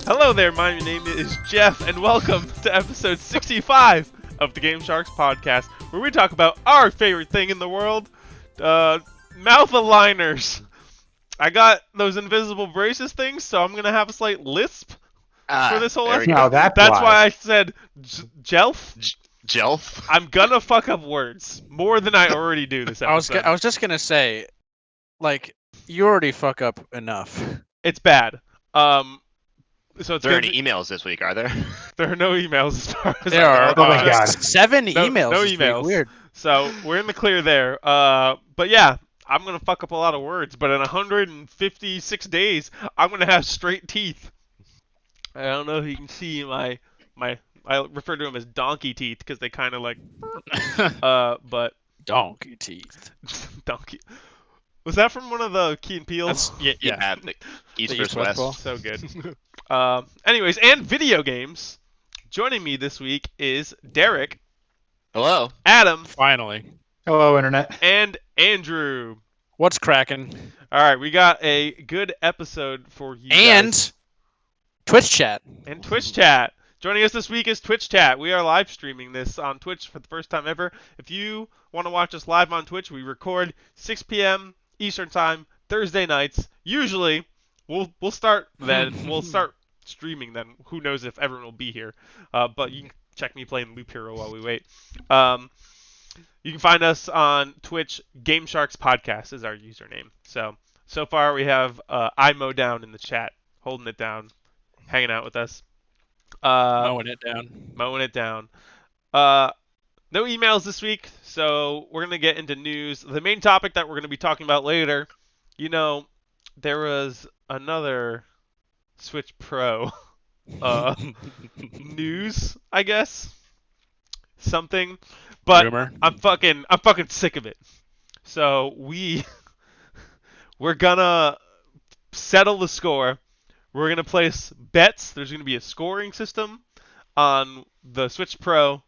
Hello there, my name is Jeff, and welcome to episode 65 of the Game Sharks podcast, where we talk about our favorite thing in the world, mouth aligners. I got those invisible braces things, so I'm going to have a slight lisp for this whole there we episode. go. No, that's why I said Jelf. Jelf? I'm gonna fuck up words more than I already do this episode. I was just gonna say, like, you already fuck up enough. It's bad. So it's There are gonna any emails this week, are there? There are no emails as far as There I are know. Oh my God. 7 No emails. this week. emails. Weird. So we're in the clear there. But yeah, I'm gonna fuck up a lot of words. But in 156 days, I'm gonna have straight teeth. I don't know if you can see my. I refer to them as donkey teeth because they kind of like. But Donkey teeth. donkey. Was that from one of the Key and Peele's? Yeah. The East The vs. East-West West. Bowl. So good. Anyways, and video games. Joining me this week is Derek, Hello. Adam, Finally. Hello, Internet. and Andrew. What's cracking? All right, we got a good episode for you And guys. Twitch chat. And Twitch chat. Joining us this week is Twitch chat. We are live streaming this on Twitch for the first time ever. If you want to watch us live on Twitch, we record 6 p.m. Eastern time, Thursday nights. Usually, we'll start then. We'll start streaming then. Who knows if everyone will be here? But you can check me playing Loop Hero while we wait. You can find us on Twitch. Game Sharks Podcast is our username. So far we have IMO down in the chat, holding it down, hanging out with us. Mowing it down. Mowing it down. No emails this week, so we're gonna get into news. The main topic that we're gonna be talking about later, there was another Switch Pro news, I guess, something, but Rumor. I'm fucking sick of it. So we're gonna settle the score. We're gonna place bets. There's gonna be a scoring system on the Switch Pro,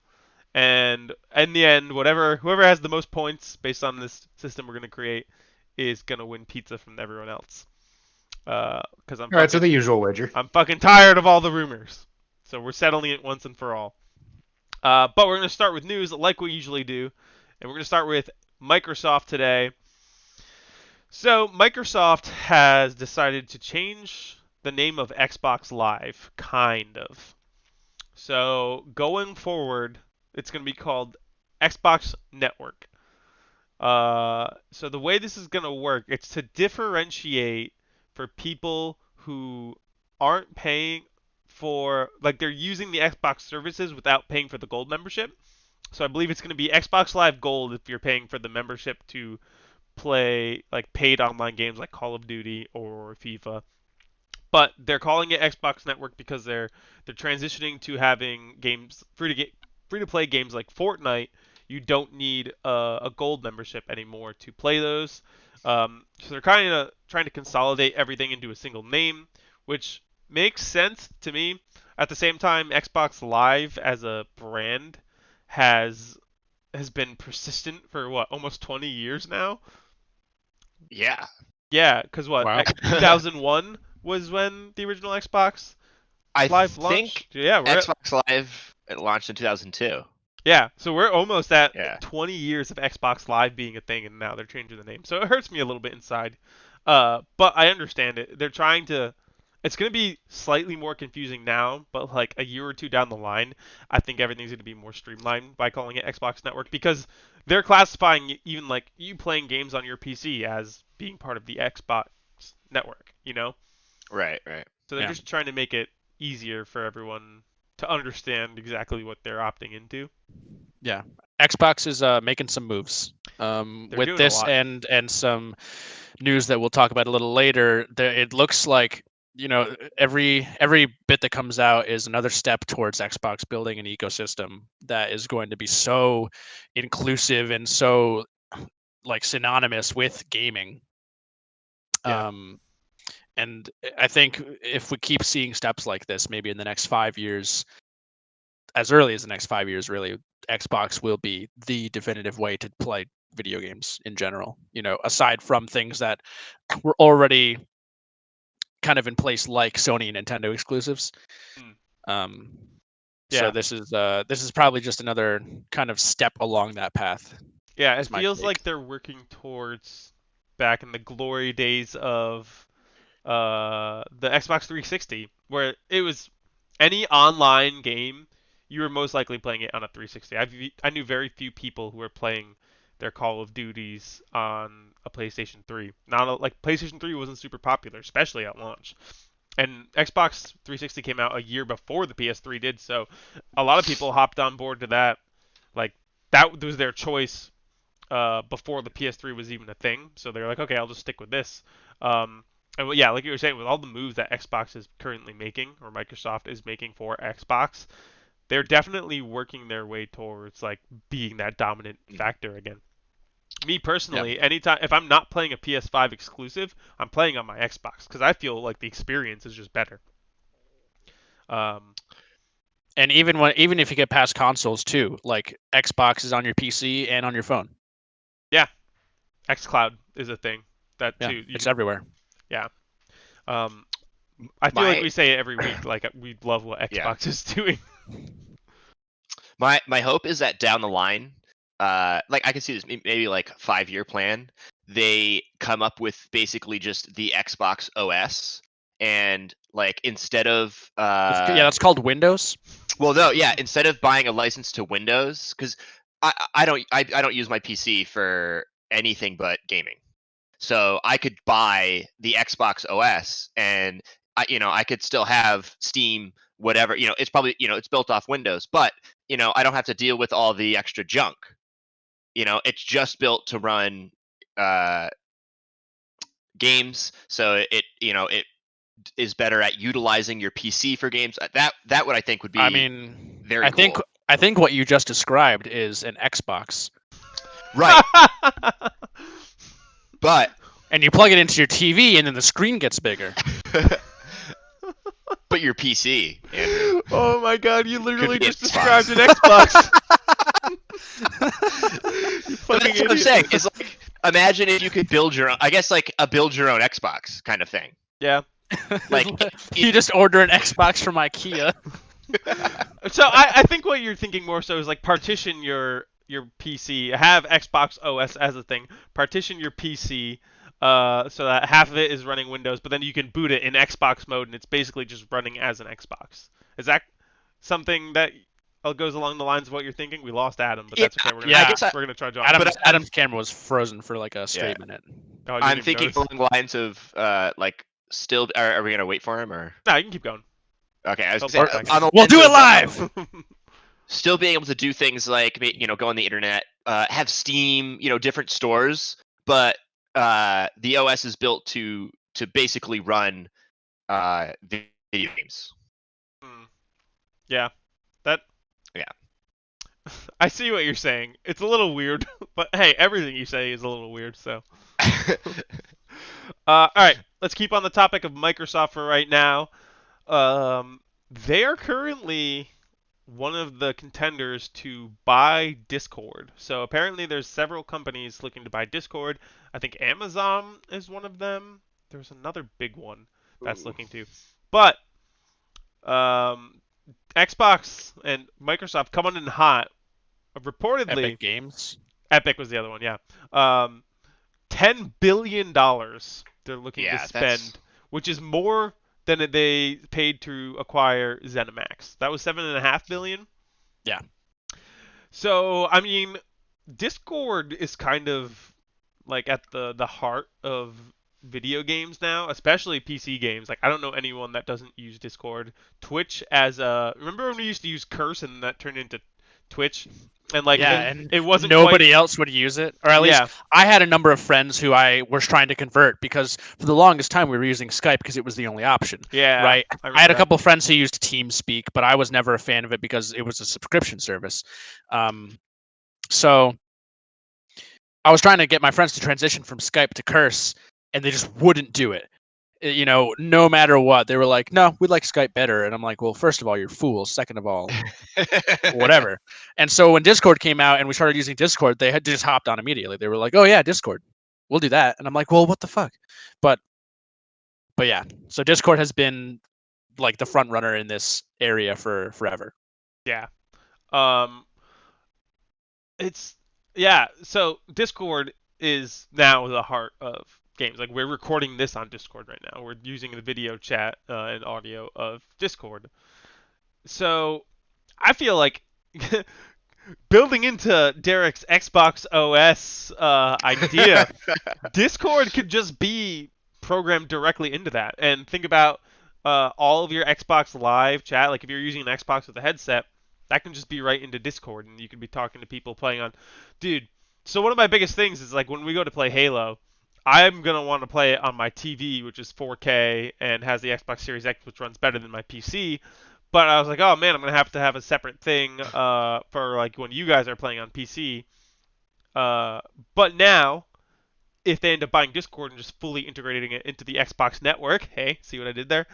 and in the end, whoever has the most points based on this system we're gonna create is gonna win pizza from everyone else. Because All right, so the usual wager. I'm fucking tired of all the rumors. So we're settling it once and for all. But we're gonna start with news like we usually do, and we're gonna start with Microsoft today. So Microsoft has decided to change the name of Xbox Live, kind of. So going forward, it's going to be called Xbox Network. So the way this is going to work, it's to differentiate for people who aren't paying for, like they're using the Xbox services without paying for the Gold membership. So I believe it's going to be Xbox Live Gold if you're paying for the membership to play like paid online games like Call of Duty or FIFA. But they're calling it Xbox Network because they're transitioning to having games free to play games like Fortnite. You don't need a gold membership anymore to play those. So they're kind of trying to consolidate everything into a single name, which makes sense to me. At the same time, Xbox Live as a brand has been persistent for almost 20 years now. Yeah. Yeah, because Wow. 2001 was when the original Xbox I Live launched. think Yeah, Xbox Live launched in 2002. yeah, so we're almost at Yeah. 20 years of Xbox Live being a thing, and now they're changing the name. So it hurts me a little bit inside, but I understand it. They're trying to. It's going to be slightly more confusing now, but like a year or two down the line, I think everything's going to be more streamlined by calling it Xbox Network because they're classifying even like you playing games on your PC as being part of the Xbox Network, Right. So they're just trying to make it easier for everyone to understand exactly what they're opting into. Yeah. Xbox is making some moves. doing With a this lot. and some news that we'll talk about a little later, it looks like every bit that comes out is another step towards Xbox building an ecosystem that is going to be so inclusive and so like synonymous with gaming. Yeah. And I think if we keep seeing steps like this, maybe in the next 5 years, as early as the next 5 years, really, Xbox will be the definitive way to play video games in general. Aside from things that were already kind of in place like Sony and Nintendo exclusives. Yeah. So this is probably just another kind of step along that path. Yeah, That's it my feels take. like they're working towards back in the glory days of the Xbox 360, where it was any online game, you were most likely playing it on a 360. I knew very few people who were playing their Call of Duties on a PlayStation 3. Like PlayStation 3 wasn't super popular, especially at launch. And Xbox 360 came out a year before the PS3 did, so a lot of people hopped on board to that. Like that was their choice before the PS3 was even a thing. So they're like, okay, I'll just stick with this. And yeah, like you were saying, with all the moves that Xbox is currently making, or Microsoft is making for Xbox, they're definitely working their way towards like being that dominant factor again. Me personally, anytime if I'm not playing a PS5 exclusive, I'm playing on my Xbox because I feel like the experience is just better. And even if you get past consoles too, like Xbox is on your PC and on your phone. Yeah, xCloud is a thing that too. It's everywhere. Yeah. I feel like we say it every week. Like we love what Xbox is doing. My hope is that down the line, like I can see this maybe like 5-year plan. They come up with basically just the Xbox OS, and like instead of that's called Windows. Well, no, yeah, instead of buying a license to Windows, because I don't use my PC for anything but gaming. So I could buy the Xbox OS, and I could still have Steam, whatever. It's probably it's built off Windows, but I don't have to deal with all the extra junk. It's just built to run games, so it is better at utilizing your PC for games. That what I think would be. I mean, very cool. I think what you just described is an Xbox. Right. But and you plug it into your TV, and then the screen gets bigger. But your PC, Andrew. Oh my God! You literally just described an Xbox. That's what I'm saying. It's like, imagine if you could build your own. I guess like a build your own Xbox kind of thing. Yeah. Like you just order an Xbox from IKEA. So I think what you're thinking more so is like partition your PC, have Xbox OS as a thing, partition your PC so that half of it is running Windows, but then you can boot it in Xbox mode and it's basically just running as an Xbox. Is that something that goes along the lines of what you're thinking? We lost Adam, but that's okay. We're gonna try John. Adam's camera was frozen for like a straight minute. Oh, I'm thinking along the lines of like still. Are we gonna wait for him or? No, you can keep going. Okay, I was gonna say, we'll do it live. Still being able to do things like go on the internet, have Steam, different stores, but the OS is built to basically run video games. Yeah, that. Yeah. I see what you're saying. It's a little weird, but hey, everything you say is a little weird. So. All right, let's keep on the topic of Microsoft for right now. They are currently one of the contenders to buy Discord. So apparently there's several companies looking to buy Discord. I think Amazon is one of them. There's another big one that's looking to. But Xbox and Microsoft coming in hot. Reportedly, Epic Games. Epic was the other one, yeah. $10 billion they're looking to spend, which is more than they paid to acquire ZeniMax. That was $7.5 billion. Yeah. So I mean, Discord is kind of like at the heart of video games now, especially PC games. Like I don't know anyone that doesn't use Discord. Twitch remember when we used to use Curse and that turned into Twitch? And like it wasn't nobody else would use it, or at least I had a number of friends who I was trying to convert because for the longest time we were using Skype because it was the only option. Yeah, right. I had a couple of friends who used TeamSpeak, but I was never a fan of it because it was a subscription service. So I was trying to get my friends to transition from Skype to Curse, and they just wouldn't do it. No matter what, they were like, no, we like Skype better. And I'm like, well, first of all, you're fools. Second of all, whatever. And so when Discord came out and we started using Discord, they had just hopped on immediately. They were like, oh yeah, Discord, we'll do that. And I'm like, well, what the fuck? But But yeah, so Discord has been like the front runner in this area for forever. Yeah. It's so Discord is now the heart of games. Like we're recording this on Discord right now. We're using the video chat and audio of Discord. So I feel like building into Derek's Xbox OS idea, Discord could just be programmed directly into that. And think about all of your Xbox Live chat. Like if you're using an Xbox with a headset, that can just be right into Discord, and you can be talking to people playing on. Dude, so one of my biggest things is like when we go to play Halo, I'm gonna want to play it on my TV, which is 4K and has the Xbox Series X, which runs better than my PC. But I was like, oh man, I'm gonna have a separate thing for like when you guys are playing on PC. But now, if they end up buying Discord and just fully integrating it into the Xbox network, hey, see what I did there?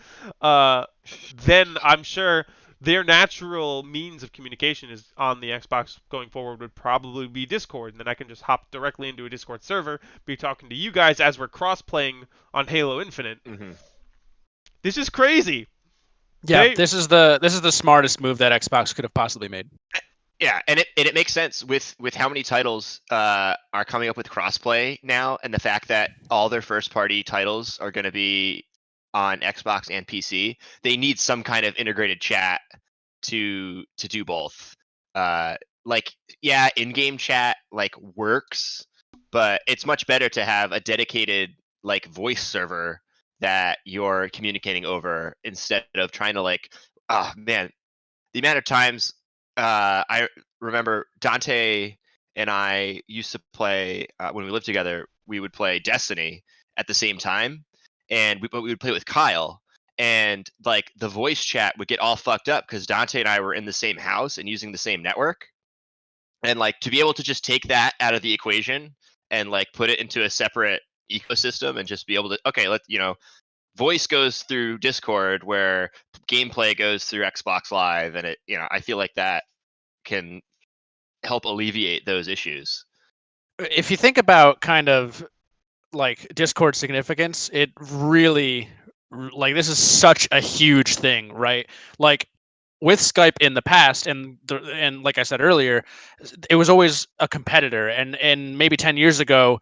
Then I'm sure their natural means of communication is on the Xbox going forward would probably be Discord, and then I can just hop directly into a Discord server, be talking to you guys as we're cross-playing on Halo Infinite. Mm-hmm. This is crazy. Yeah, this is the smartest move that Xbox could have possibly made. Yeah, and it makes sense with how many titles are coming up with crossplay now, and the fact that all their first-party titles are going to be on Xbox and PC. They need some kind of integrated chat to do both. In-game chat works, but it's much better to have a dedicated voice server that you're communicating over instead of trying to the amount of times I remember Dante and I used to play when we lived together. We would play Destiny at the same time, but we would play with Kyle, and the voice chat would get all fucked up because Dante and I were in the same house and using the same network, and to be able to just take that out of the equation and put it into a separate ecosystem and just be able to voice goes through Discord where gameplay goes through Xbox Live, and I feel like that can help alleviate those issues. If you think about kind of Discord significance, it really this is such a huge thing, right? With Skype in the past, and like I said earlier, it was always a competitor, and maybe 10 years ago,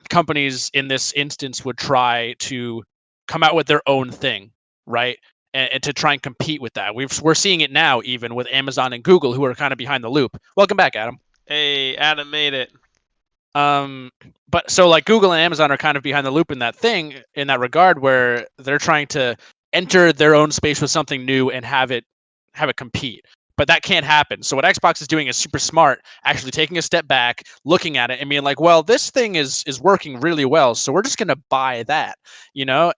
companies in this instance would try to come out with their own thing, right? And to try and compete with that. We're seeing it now, even with Amazon and Google, who are kind of behind the loop. Welcome back, Adam. Hey, Adam made it. But so Google and Amazon are kind of behind the loop in that regard, where they're trying to enter their own space with something new and have it compete. But that can't happen. So what Xbox is doing is super smart, actually taking a step back, looking at it and being like, well, this thing is working really well, so we're just going to buy that,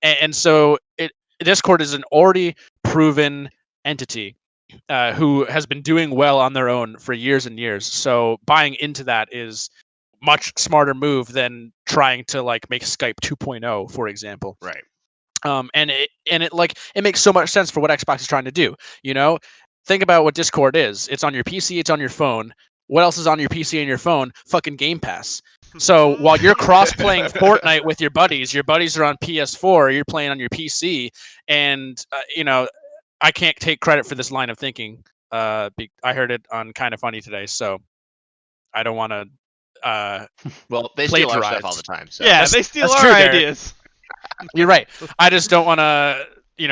And so Discord is an already proven entity who has been doing well on their own for years and years. So buying into that is much smarter move than trying to make Skype 2.0, for example. Right. And it makes so much sense for what Xbox is trying to do, Think about what Discord is. It's on your PC, it's on your phone. What else is on your PC and your phone? Fucking Game Pass. So while you're cross-playing Fortnite with your buddies are on PS4, you're playing on your PC, and I can't take credit for this line of thinking. I heard it on Kind of Funny today, so I don't want to. Well, they steal our stuff all the time. So. Yeah, they steal our ideas. You're right. I just don't want to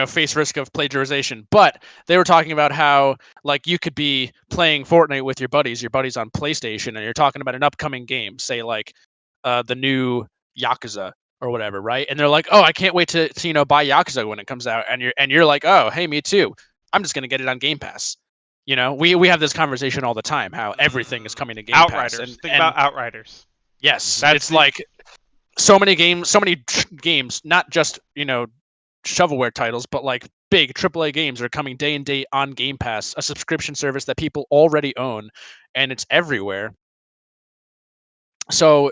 face risk of plagiarization. But they were talking about how you could be playing Fortnite with your buddies on PlayStation, and you're talking about an upcoming game, say the new Yakuza or whatever, right? And they're like, oh, I can't wait to buy Yakuza when it comes out, and you're like, oh, hey, me too. I'm just gonna get it on Game Pass. We have this conversation all the time, how everything is coming to Game Outriders. Pass. Think about Outriders. Yes, it's so many games, not just shovelware titles, but big AAA games are coming day and date on Game Pass, a subscription service that people already own, and it's everywhere. So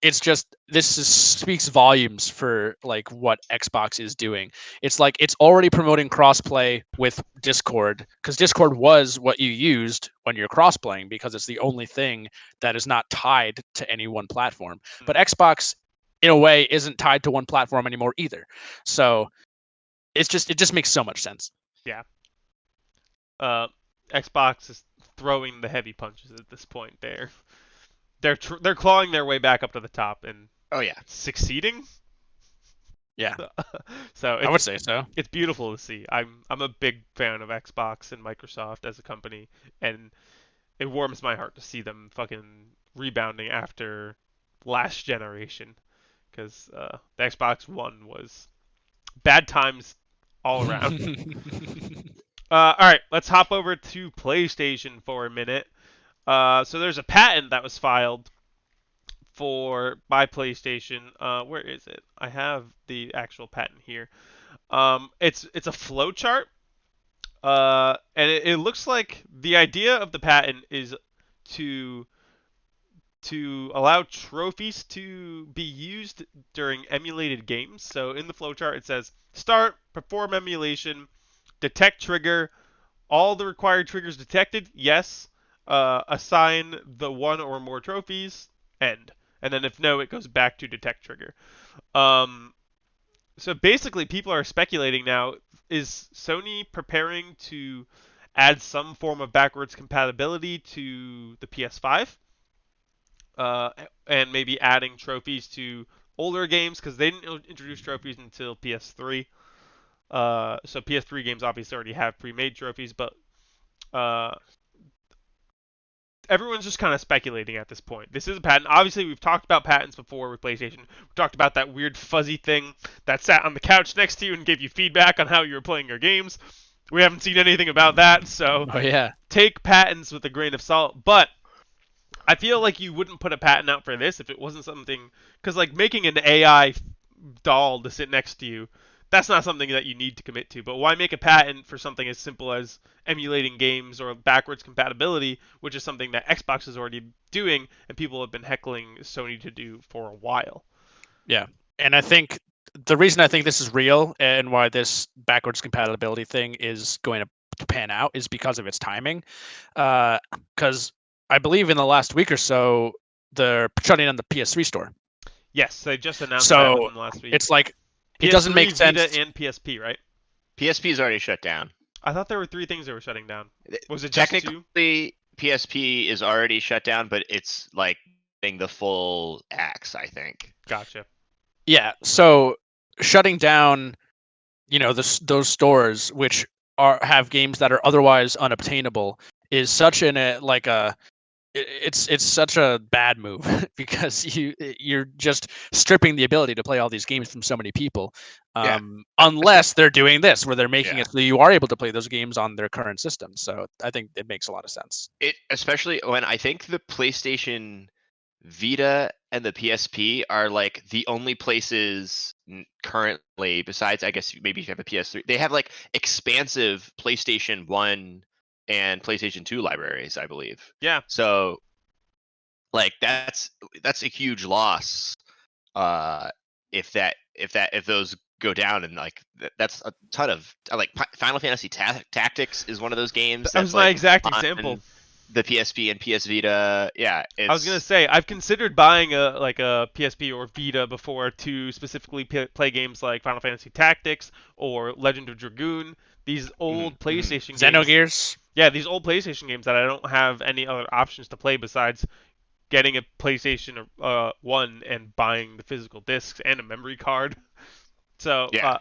it's just speaks volumes for what Xbox is doing. It's it's already promoting crossplay with Discord, because Discord was what you used when you're crossplaying, because it's the only thing that is not tied to any one platform. But Xbox in a way isn't tied to one platform anymore either. So it just makes so much sense. Yeah. Xbox is throwing the heavy punches at this point. They're clawing their way back up to the top and Oh yeah. succeeding. Yeah, So I would say so. it's beautiful to see. I'm a big fan of Xbox and Microsoft as a company, and it warms my heart to see them fucking rebounding after last generation, because the Xbox One was bad times all around. All right, let's hop over to PlayStation for a minute. So there's a patent that was filed by PlayStation. Where is it? I have the actual patent here. It's a flowchart. And it looks like the idea of the patent is to allow trophies to be used during emulated games. So in the flowchart it says start, perform emulation, detect trigger, all the required triggers detected, yes. Assign the one or more trophies, end. And then if no, it goes back to detect trigger. So basically, people are speculating now, is Sony preparing to add some form of backwards compatibility to the PS5? And maybe adding trophies to older games, because they didn't introduce trophies until PS3. So PS3 games obviously already have pre-made trophies, but everyone's just kind of speculating at this point. This is a patent. Obviously, we've talked about patents before with PlayStation. We talked about that weird fuzzy thing that sat on the couch next to you and gave you feedback on how you were playing your games. We haven't seen anything about that, so Oh yeah. take patents with a grain of salt. But I feel like you wouldn't put a patent out for this if it wasn't something, because like making an AI doll to sit next to you, that's not something that you need to commit to. But why make a patent for something as simple as emulating games or backwards compatibility, which is something that Xbox is already doing and people have been heckling Sony to do for a while? Yeah. And I think the reason I think this is real and why this backwards compatibility thing is going to pan out is because of its timing. Because I believe in the last week or so, they're shutting down the PS3 store. Yes, they just announced that So within the last week. it's like, it PS3, doesn't make sense. Vita, and PSP, right? PSP is already shut down. I thought there were 3 things they were shutting down. Was it just 2? Technically, PSP is already shut down, but it's like getting the full axe, I think. Gotcha. Yeah. So shutting down, those stores which have games that are otherwise unobtainable is such it's such a bad move because you're just stripping the ability to play all these games from so many people, Yeah. unless they're doing this where they're making Yeah. it so you are able to play those games on their current system. So I think it makes a lot of sense. It especially when I think the PlayStation Vita and the PSP are like the only places currently, besides I guess maybe if you have a PS3, they have like expansive PlayStation 1 and PlayStation 2 libraries, I believe. Yeah. So like that's a huge loss if those go down, and like that's a ton of like Final Fantasy Tactics is one of those games. That was my exact example. The PSP and PS Vita, yeah. I was gonna say I've considered buying a PSP or Vita before to specifically play games like Final Fantasy Tactics or Legend of Dragoon. These old PlayStation games. Xenogears. Yeah, these old PlayStation games that I don't have any other options to play besides getting a PlayStation 1 and buying the physical discs and a memory card. So Yeah.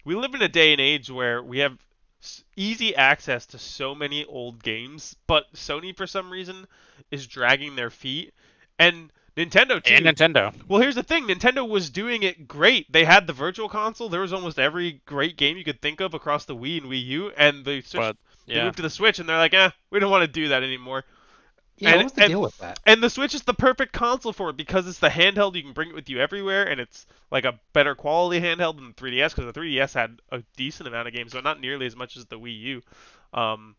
we live in a day and age where we have easy access to so many old games, but Sony for some reason is dragging their feet, and Nintendo too. And Nintendo. Well, here's the thing: Nintendo was doing it great. They had the Virtual Console. There was almost every great game you could think of across the Wii and Wii U, and they moved to the Switch, and they're like, we don't want to do that anymore. Yeah, what was the deal with that? And the Switch is the perfect console for it because it's the handheld. You can bring it with you everywhere, and it's like a better quality handheld than the 3DS, because the 3DS had a decent amount of games, but not nearly as much as the Wii U.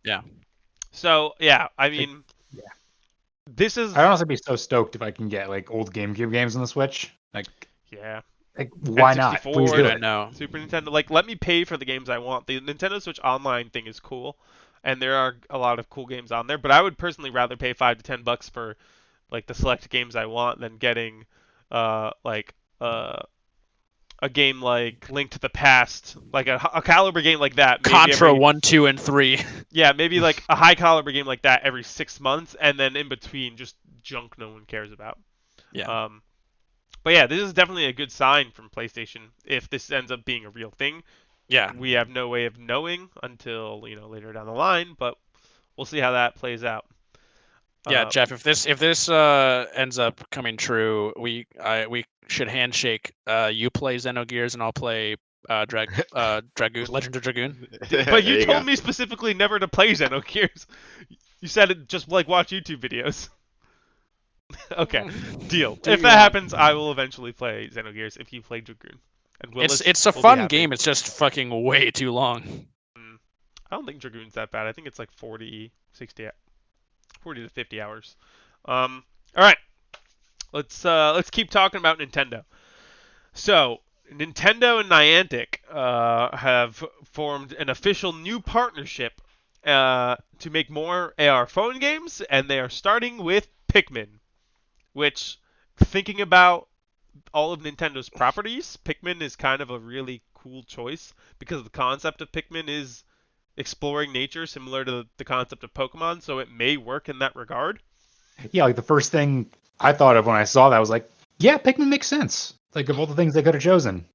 Yeah. So, yeah, I mean, Yeah. this is... I'd honestly be so stoked if I can get like old GameCube games on the Switch. Yeah. Why not? N64, Please do I it. know. Super Nintendo. Like, let me pay for the games I want. The Nintendo Switch Online thing is cool, and there are a lot of cool games on there, but I would personally rather pay $5 to $10 for like the select games I want than getting like a game like Link to the Past, like a caliber game like that. Maybe Contra every, 1, 2, and 3. yeah, maybe like a high caliber game like that every 6 months, and then in between just junk no one cares about. Yeah. But yeah, this is definitely a good sign from PlayStation. If this ends up being a real thing, Yeah. we have no way of knowing until later down the line, but we'll see how that plays out. Yeah, Jeff. If this ends up coming true, we should handshake. You play Xenogears and I'll play Dragoon, Legend of Dragoon. But you There told go. me specifically never to play Xenogears. You said it just like watch YouTube videos. Okay, deal. Do If you that want- happens, I will eventually play Xenogears if you play Dragoon. And Willis It's a will be fun happy. game. It's just fucking way too long. I don't think Dragoon's that bad. I think it's like 40 to 50 hours. All right. Let's keep talking about Nintendo. So, Nintendo and Niantic have formed an official new partnership to make more AR phone games, and they are starting with Pikmin, which, thinking about all of Nintendo's properties, Pikmin is kind of a really cool choice because the concept of Pikmin is exploring nature similar to the concept of Pokemon, so it may work in that regard. Yeah, like the first thing I thought of when I saw that was like, yeah, Pikmin makes sense. Like of all the things they could have chosen.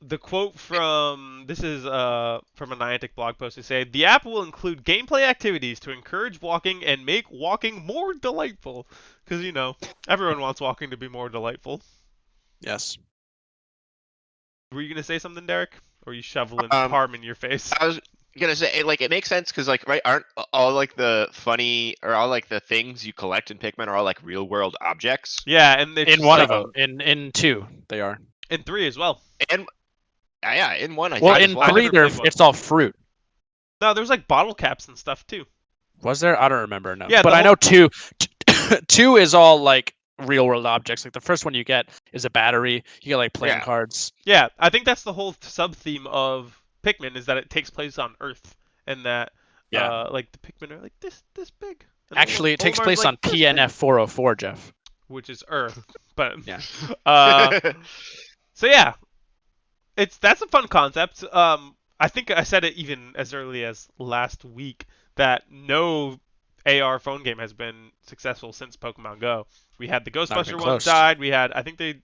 The quote from this is from a Niantic blog post. They say the app will include gameplay activities to encourage walking and make walking more delightful. Because everyone wants walking to be more delightful. Yes. Were you gonna say something, Derek? Or are you shoveling Um, parm in your face? I was gonna say, like, it makes sense because, like, right, aren't all like the funny or all like the things you collect in Pikmin are all like real world objects? Yeah, and it's In just one like, of them, in 2, they are. in 3 as well. And yeah, in one I Well, think in as well. 3, never played one. it's all fruit. No, there's like bottle caps and stuff too. Was there? I don't remember. No. Yeah, but the I know 2. 2 is all like real world objects. Like the first one you get is a battery. You get like playing Yeah. cards. Yeah, I think that's the whole sub theme of Pikmin is that it takes place on Earth, and that Yeah. like the Pikmin are like this big. And Actually, it takes Olimar's place like on this big, PNF 404, Jeff. which is Earth. But Yeah. So yeah, that's a fun concept. I think I said it even as early as last week that no AR phone game has been successful since Pokemon Go. We had the Ghostbuster even one close. died. We had I think they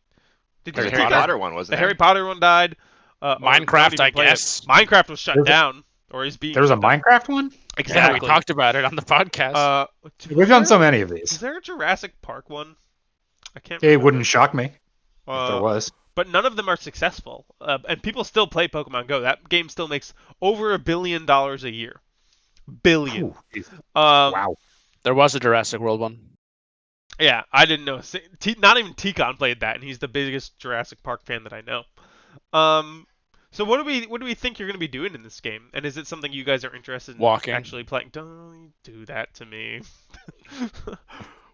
did The you Harry tweet Potter that? one wasn't The there? Harry Potter one died. Or no one Minecraft, even I played it. guess. Minecraft was shut There's a- down, or is being. There was a shut down. Minecraft one? Yeah, Exactly. we talked about it on the podcast. We've done so many. many of Is these. there a Jurassic Park one? I can't. It remember. wouldn't shock me if there was. But none of them are successful, and people still play Pokemon Go. That game still makes over $1 billion a year. Billion. Ooh, geez. Um, Wow. There was a Jurassic World one. Yeah, I didn't know. Not even Tikon played that, and he's the biggest Jurassic Park fan that I know. So what do we think you're going to be doing in this game? And is it something you guys are interested in Walking. actually playing? Don't do that to me.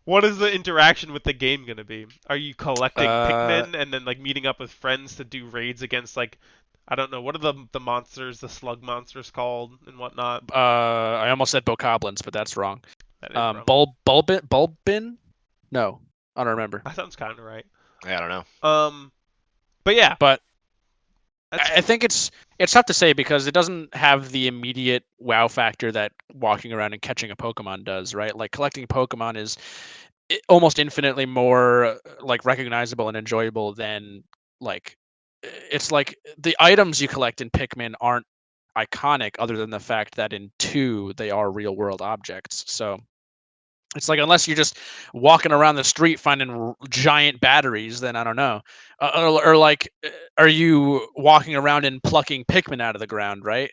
What is the interaction with the game going to be? Are you collecting Pikmin and then like meeting up with friends to do raids against like I don't know, what are the monsters, the slug monsters called and whatnot? I almost said Bokoblins, but that's wrong. That is wrong. Bulbin? No, I don't remember. That sounds kind of right. I don't know. But yeah. But That's- I think it's tough to say because it doesn't have the immediate wow factor that walking around and catching a Pokemon does, right? Like collecting Pokemon is almost infinitely more like recognizable and enjoyable than like it's like the items you collect in Pikmin aren't iconic other than the fact that in 2 they are real world objects. So it's like unless you're just walking around the street finding giant batteries, then I don't know. Or like, are you walking around and plucking Pikmin out of the ground, right?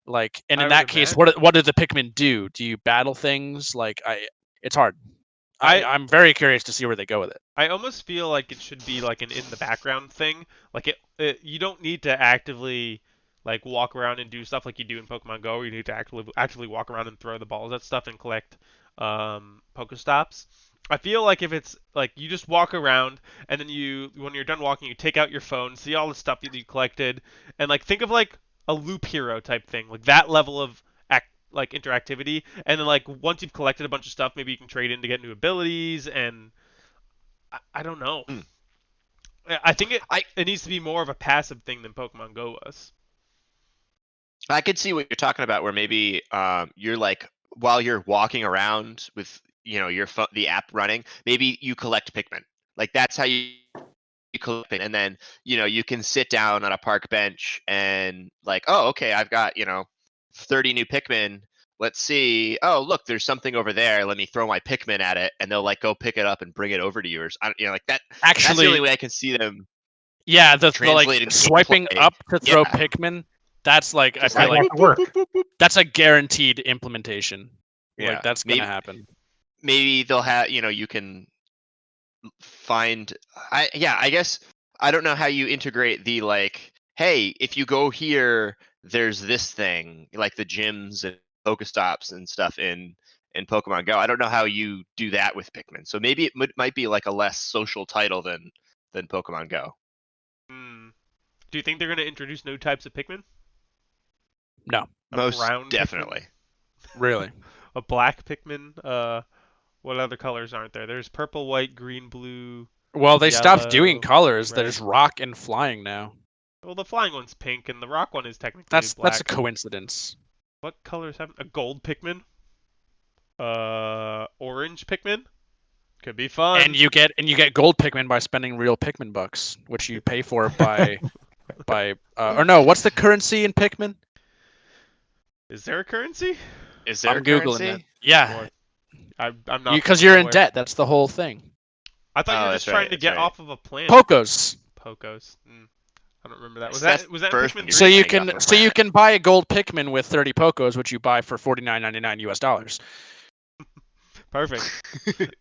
Like, and I in would that case, imagine. what do the Pikmin do? Do you battle things? Like, it's hard. I- I'm very curious to see where they go with it. I almost feel like it should be like an in the background thing. Like you don't need to actively like walk around and do stuff like you do in Pokemon Go, where you need to actively walk around and throw the balls at stuff and collect Pokestops. I feel like if it's like you just walk around and then when you're done walking, you take out your phone, see all the stuff that you collected, and like think of like a loop hero type thing, like that level of like interactivity, and then like once you've collected a bunch of stuff, maybe you can trade in to get new abilities, and I don't know. Hmm. I think I it needs to be more of a passive thing than Pokemon Go was. I could see what you're talking about, where maybe you're like while you're walking around with your the app running, maybe you collect Pikmin. Like that's how you collect it, and then you can sit down on a park bench and like, oh, okay, I've got 30 new Pikmin. Let's see. Oh, look, there's something over there. Let me throw my Pikmin at it, and they'll like go pick it up and bring it over to you, or like that. That's the only Actually, way I can see them yeah, the like translating swiping gameplay. up to throw Yeah, Pikmin. That's like I just feel That like like might work. that's a guaranteed implementation. Like yeah, that's gonna happen. maybe they'll have you can find I guess I don't know how you integrate the like, hey, if you go here there's this thing like the gyms and Pokestops and stuff in Pokemon Go. I don't know how you do that with Pikmin, so maybe it might be like a less social title than Pokemon Go. Hmm. Do you think they're gonna introduce new types of Pikmin? No, A Most brown definitely. Pikmin? really. A black Pikmin? What other colors aren't there? There's purple, white, green, blue, Well, they stopped doing yellow, colors. red. There's rock and flying now. Well, the flying one's pink, and the rock one is technically That's a black. coincidence. What colors have a gold Pikmin? Orange Pikmin? Could be fun. And you get gold Pikmin by spending real Pikmin bucks, which you pay for by or no, what's the currency in Pikmin? Is there a currency? Is there I'm a googling currency? it. Yeah, I'm not. because you're in aware. debt. That's the whole thing. I thought you Oh, were that's just trying right, to that's get right. off of a planet. Pokos. Pokos. I don't remember that. Was That's that in first Pikmin when So 3? you Getting off can the so you planet. can buy a gold Pikmin with 30 Pokos, which you buy for $49.99 US. Perfect.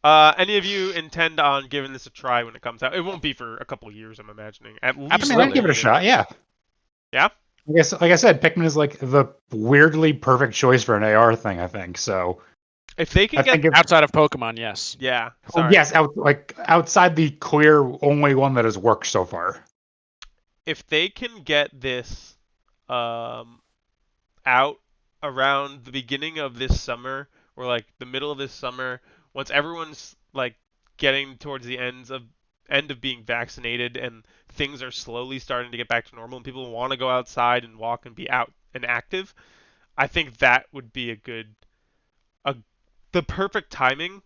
Any of you intend on giving this a try when it comes out? It won't be for a couple years, I'm imagining. At least. I mean, Absolutely. I'd give it a shot. Yeah. Yeah? Like I said, Pikmin is like the weirdly perfect choice for an AR thing. I think so. If they I can get, think if, Outside of Pokemon, yes. yeah. oh, Sorry. yes, outside the clear only one that has worked so far. If they can get this out around the beginning of this summer or like the middle of this summer, once everyone's like getting towards the end of being vaccinated and things are slowly starting to get back to normal and people want to go outside and walk and be out and active, I think that would be a the perfect timing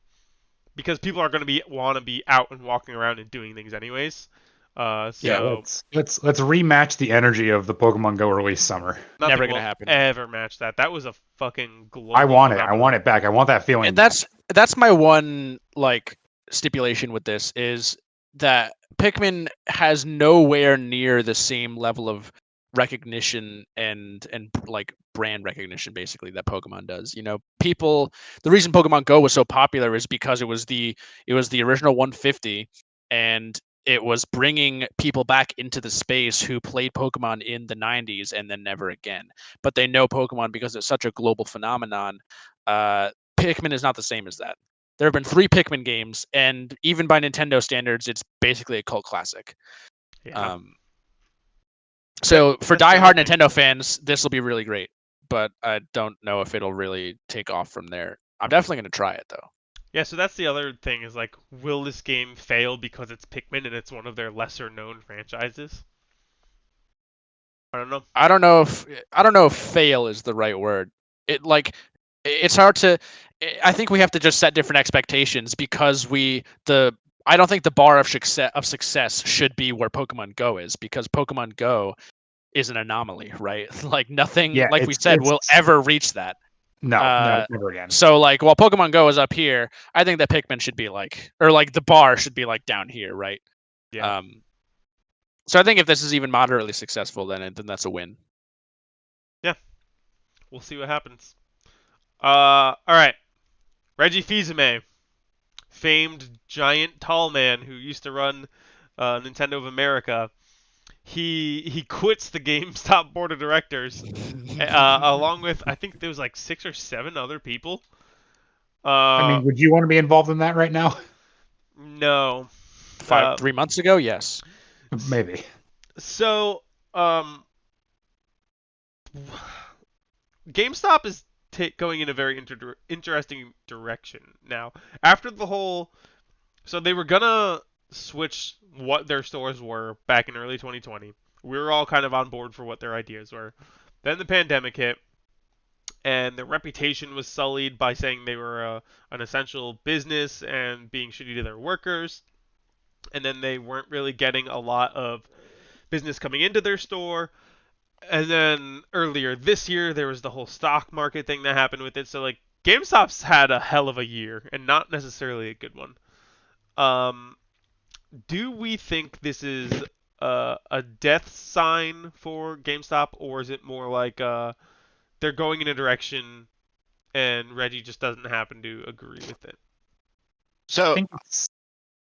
because people are going to be want to be out and walking around and doing things anyways. Yeah, So let's rematch the energy of the Pokemon Go release summer. nothing Never gonna will happen. ever match that. That was a fucking global I want it. I phenomenon. want it back. I want that feeling. And that's my one like stipulation with this is that Pikmin has nowhere near the same level of recognition and like brand recognition basically that Pokemon does. You know, people the reason Pokemon Go was so popular is because it was the original 150 and it was bringing people back into the space who played Pokemon in the 90s and then never again. But they know Pokemon because it's such a global phenomenon. Pikmin is not the same as that. There have been 3 Pikmin games, and even by Nintendo standards, it's basically a cult classic. Yeah. So for that's the diehard thing. Nintendo fans, this will be really great. But I don't know if it'll really take off from there. I'm definitely going to try it though. Yeah, so that's the other thing is like, will this game fail because it's Pikmin and it's one of their lesser known franchises? I don't know. I don't know if fail is the right word. It's hard to. I think we have to just set different expectations because I don't think the bar of success should be where Pokemon Go is because Pokemon Go is an anomaly, right? Like nothing, Yeah, like we said, will ever reach that. No, never again. So like while Pokemon Go is up here, I think that Pikmin should be like, or like the bar should be like down here, right? Yeah. So I think if this is even moderately successful, then that's a win. We'll see what happens. All right. Reggie Fils-Aimé, famed giant tall man who used to run Nintendo of America. He quits the GameStop board of directors along with I think there was like 6 or 7 other people. I mean, would you want to be involved in that right now? No. 3 months ago, yes. Maybe. So, GameStop is going in a very interesting direction now. After the whole, so they were gonna switch what their stores were back in early 2020. We were all kind of on board for what their ideas were. Then the pandemic hit, and their reputation was sullied by saying they were an essential business and being shitty to their workers. And then they weren't really getting a lot of business coming into their store. And then earlier this year, there was the whole stock market thing that happened with it. So, like, GameStop's had a hell of a year, and not necessarily a good one. Do we think this is a death sign for GameStop, or is it more like they're going in a direction and Reggie just doesn't happen to agree with it? I So think it's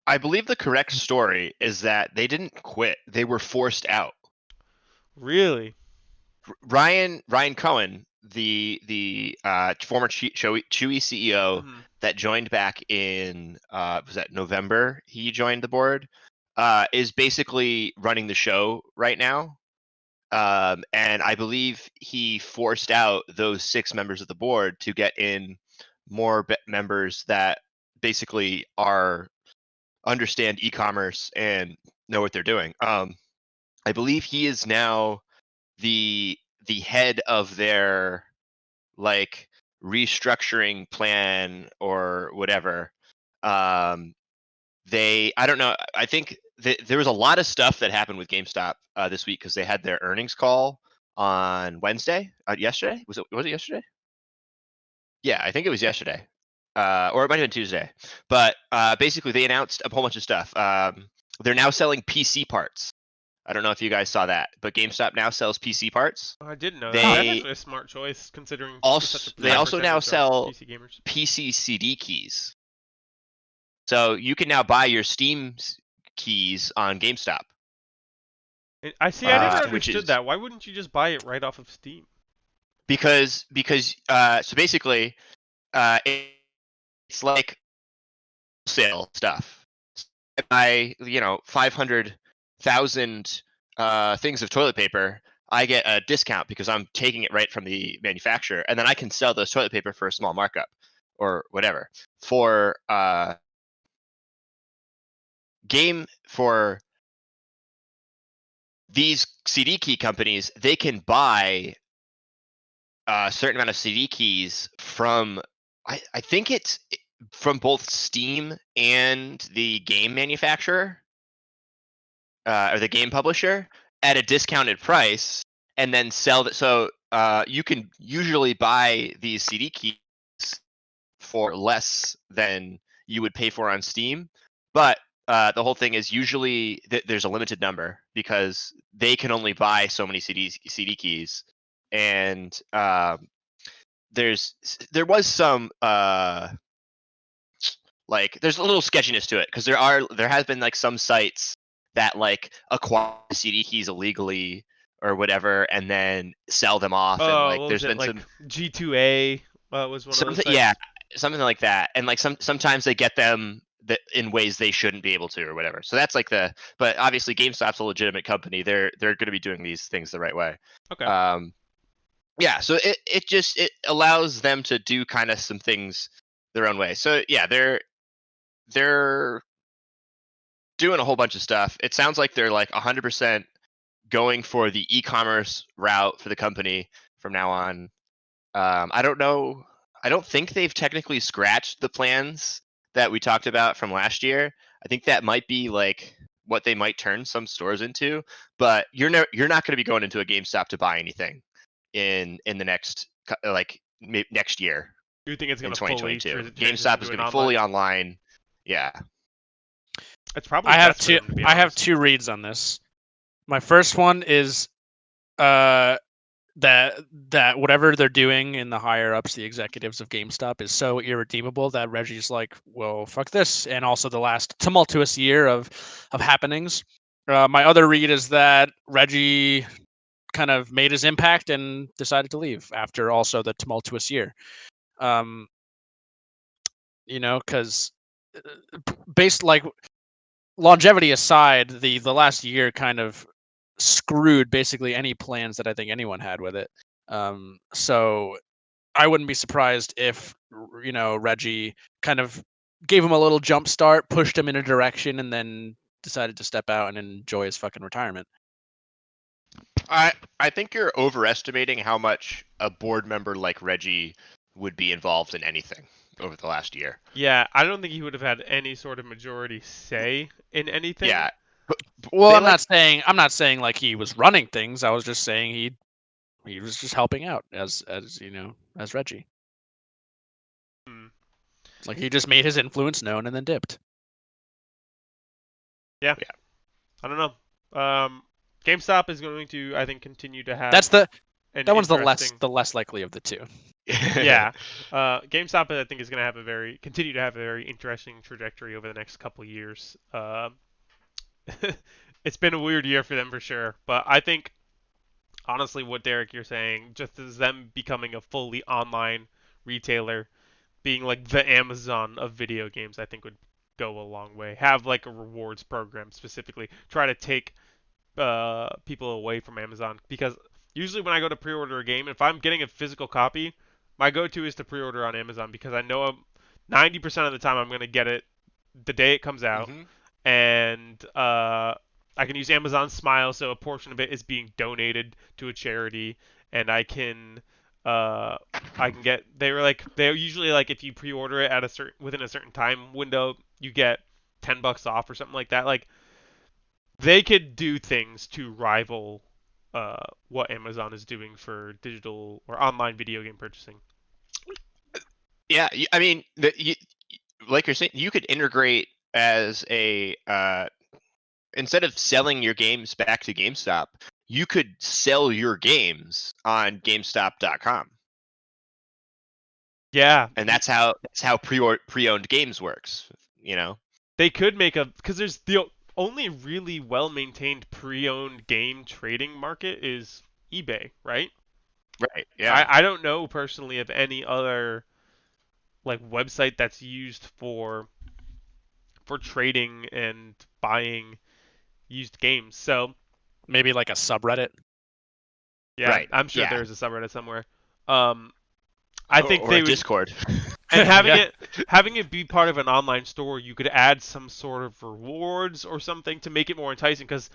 I believe the correct story is that they didn't quit; they were forced out. Really? Ryan Cohen, the former Chewy CEO Mhm. that joined back in was that November? He joined the board. Is basically running the show right now. And I believe he forced out those 6 members of the board to get in more members that basically understand e-commerce and know what they're doing. I believe he is now the head of their like restructuring plan or whatever. I don't know. I think there was a lot of stuff that happened with GameStop this week because they had their earnings call on Wednesday. Yesterday was it yesterday? Yeah, I think it was yesterday, or it might have been Tuesday. But basically, they announced a whole bunch of stuff. They're now selling PC parts. I don't know if you guys saw that, but GameStop now sells PC parts. I didn't know that. That's They actually a smart choice considering also such a they high also now percentage are sell PC gamers. PC CD keys. So you can now buy your Steam keys on GameStop. I see. I never which understood is that. Why wouldn't you just buy it right off of Steam? because so basically it's like sale stuff. I buy 500,000 things of toilet paper. I get a discount because I'm taking it right from the manufacturer, and then I can sell those toilet paper for a small markup or whatever. For these CD key companies, they can buy a certain amount of CD keys from I think it's from both Steam and the game manufacturer or the game publisher at a discounted price, and then sell that. So you can usually buy these CD keys for less than you would pay for on Steam, but the whole thing is usually there's a limited number because they can only buy so many CD keys, and there was some like there's a little sketchiness to it because there has been like some sites that like acquire CD keys illegally or whatever and then sell them off, and Oh, like what there's was it? been Like some G2A was one of those something, sites. yeah, something like that, and like sometimes they get them in ways they shouldn't be able to or whatever. So that's like but obviously GameStop's a legitimate company. They're going to be doing these things the right way. Okay. Yeah, so it allows them to do kind of some things their own way. So yeah, they're doing a whole bunch of stuff. It sounds like they're like 100% going for the e-commerce route for the company from now on. I don't know. I don't think they've technically scratched the plans that we talked about from last year. I think that might be like what they might turn some stores into. But you're not going to be going into a GameStop to buy anything in the next next year You think it's in going to fully 2022. transition GameStop is to going an to be fully online. Yeah. It's probably I have best for two. them, to be I have honest. 2 reads on this. My first one is that whatever they're doing in the higher ups, the executives of GameStop, is so irredeemable that Reggie's like, well, fuck this. And also the last tumultuous year of happenings. My other read is that Reggie kind of made his impact and decided to leave after also the tumultuous year. Because based like longevity aside, the last year kind of screwed basically any plans that I think anyone had with it. So I wouldn't be surprised if Reggie kind of gave him a little jump start, pushed him in a direction, and then decided to step out and enjoy his fucking retirement. I think you're overestimating how much a board member like Reggie would be involved in anything over the last year. Yeah, I don't think he would have had any sort of majority say in anything. Yeah. Well, They I'm not saying like he was running things. I was just saying he was just helping out as as Reggie. Hmm. Like he just made his influence known and then dipped. Yeah. I don't know. GameStop is going to, I think, continue to have. That one's interesting... the less likely of the two. Yeah. GameStop, I think, is going to have continue to have a very interesting trajectory over the next couple years. It's been a weird year for them for sure, but I think, honestly, what Derek you're saying, just as them becoming a fully online retailer, being like the Amazon of video games, I think would go a long way. Have like a rewards program specifically. Try to take people away from Amazon, because usually when I go to pre-order a game, if I'm getting a physical copy, my go-to is to pre-order on Amazon, because I know 90% of the time I'm going to get it the day it comes out, and I can use Amazon Smile, so a portion of it is being donated to a charity, and I can get. They're usually like, if you pre-order it at within a certain time window, you get $10 off or something like that. Like, they could do things to rival what Amazon is doing for digital or online video game purchasing. Yeah, I mean, like you're saying, you could integrate as a instead of selling your games back to GameStop, you could sell your games on GameStop.com. Yeah, and that's how pre-owned games works. They could make because there's the only really well-maintained pre-owned game trading market is eBay, right? Right. Yeah. I don't know personally of any other like website that's used for trading and buying used games. So maybe like a subreddit. Yeah, right. I'm sure there's a subreddit somewhere. I think they would Discord. And having it be part of an online store, you could add some sort of rewards or something to make it more enticing, because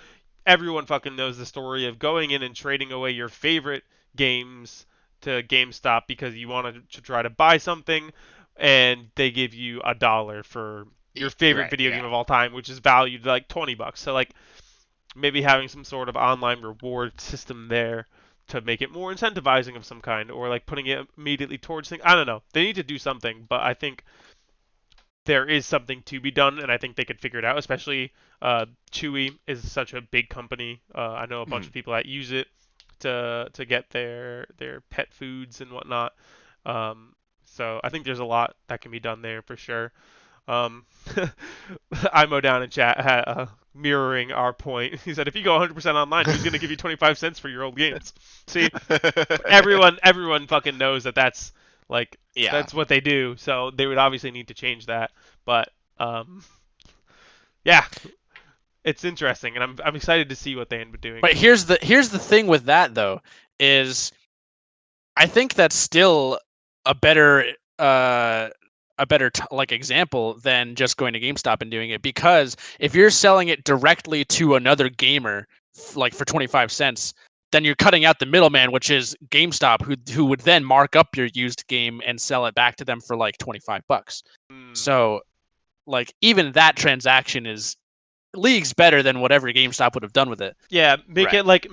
everyone fucking knows the story of going in and trading away your favorite games to GameStop because you wanted to try to buy something, and they give you $1 for your favorite video game of all time, which is valued like $20. So like, maybe having some sort of online reward system there to make it more incentivizing of some kind, or like putting it immediately towards things. I don't know. They need to do something, but I think there is something to be done, and I think they could figure it out. Especially Chewy is such a big company. I know a bunch of people that use it to get their pet foods and whatnot. So I think there's a lot that can be done there for sure. Imo down in chat mirroring our point. He said, if you go 100% online, who's going to give you 25 cents for your old games? See, everyone fucking knows that's like, that's what they do. So they would obviously need to change that. But yeah, it's interesting, and I'm excited to see what they end up doing. But here's the thing with that though, is I think that's still a better like example than just going to GameStop and doing it, because if you're selling it directly to another gamer like for 25 cents, then you're cutting out the middleman, which is GameStop, who would then mark up your used game and sell it back to them for like $25. So like, even that transaction is leagues better than whatever GameStop would have done with it. Yeah, make it like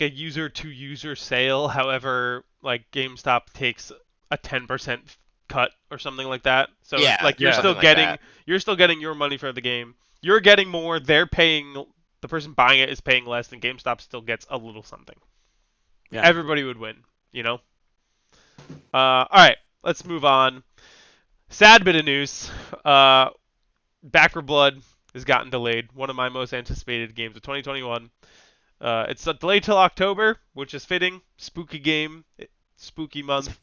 a user to user sale. However, like GameStop takes a 10% cut or something like that. So like you're still getting your money for the game. You're getting more. They're paying. The person buying it is paying less, and GameStop still gets a little something. Yeah. Everybody would win, All right, let's move on. Sad bit of news. Back 4 Blood has gotten delayed. One of my most anticipated games of 2021. It's delayed till October, which is fitting. Spooky game, spooky month.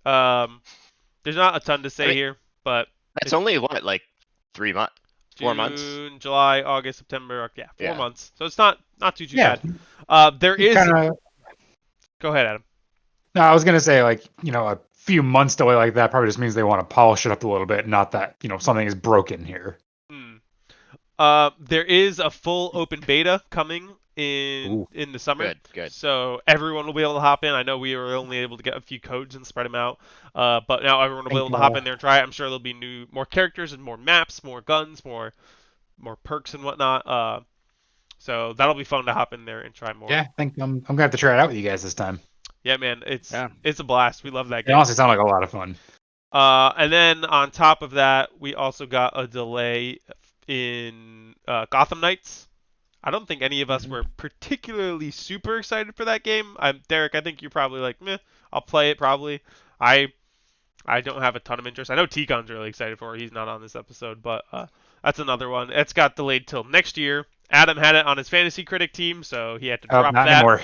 There's not a ton to say here, but it's only like 3 months, 4 months. June, July, August, September. Yeah, 4 months. So it's not too bad. There is. Kinda, Go ahead, Adam. No, I was gonna say like a few months delay like that probably just means they want to polish it up a little bit, not that something is broken here. Hmm. There is a full open beta coming Ooh. in the summer, Good. so everyone will be able to hop in. I know we were only able to get a few codes and spread them out, but now everyone will be able to hop in there and try it. I'm sure there'll be more characters and more maps, more guns, more perks and whatnot. So that'll be fun to hop in there and try more. Yeah, I think I'm gonna have to try it out with you guys this time. Yeah, man, it's Yeah. a blast. We love that It game. honestly sounds like a lot of fun. And then on top of that, we also got a delay in Gotham Knights. I don't think any of us were particularly super excited for that game. Derek, I think you're probably like, meh, I'll play it probably. I don't have a ton of interest. I know Ticon's really excited for it. He's not on this episode, but that's another one. It's got delayed till next year. Adam had it on his fantasy critic team, so he had to drop not that. anymore.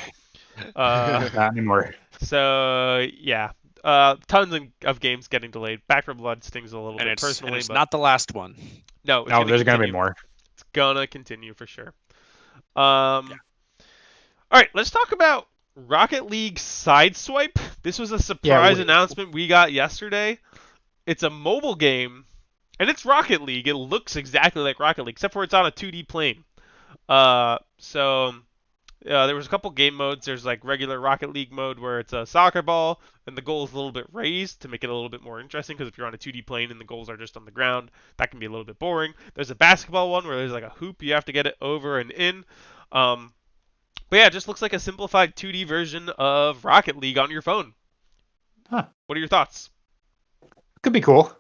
Not anymore. So yeah, tons of games getting delayed. Back 4 Blood stings a little bit personally, it's but not the last one. no, There's gonna be continue. more. It's gonna continue for sure. All right, let's talk about Rocket League Sideswipe. This was a surprise announcement we got yesterday. It's a mobile game, and it's Rocket League. It looks exactly like Rocket League, except for it's on a 2D plane. There was a couple game modes. There's like regular Rocket League mode where it's a soccer ball, and the goal is a little bit raised to make it a little bit more interesting. Because if you're on a 2D plane and the goals are just on the ground, that can be a little bit boring. There's a basketball one where there's like a hoop. You have to get it over and in. But yeah, it just looks like a simplified 2D version of Rocket League on your phone. Huh. What are your thoughts? Could be cool.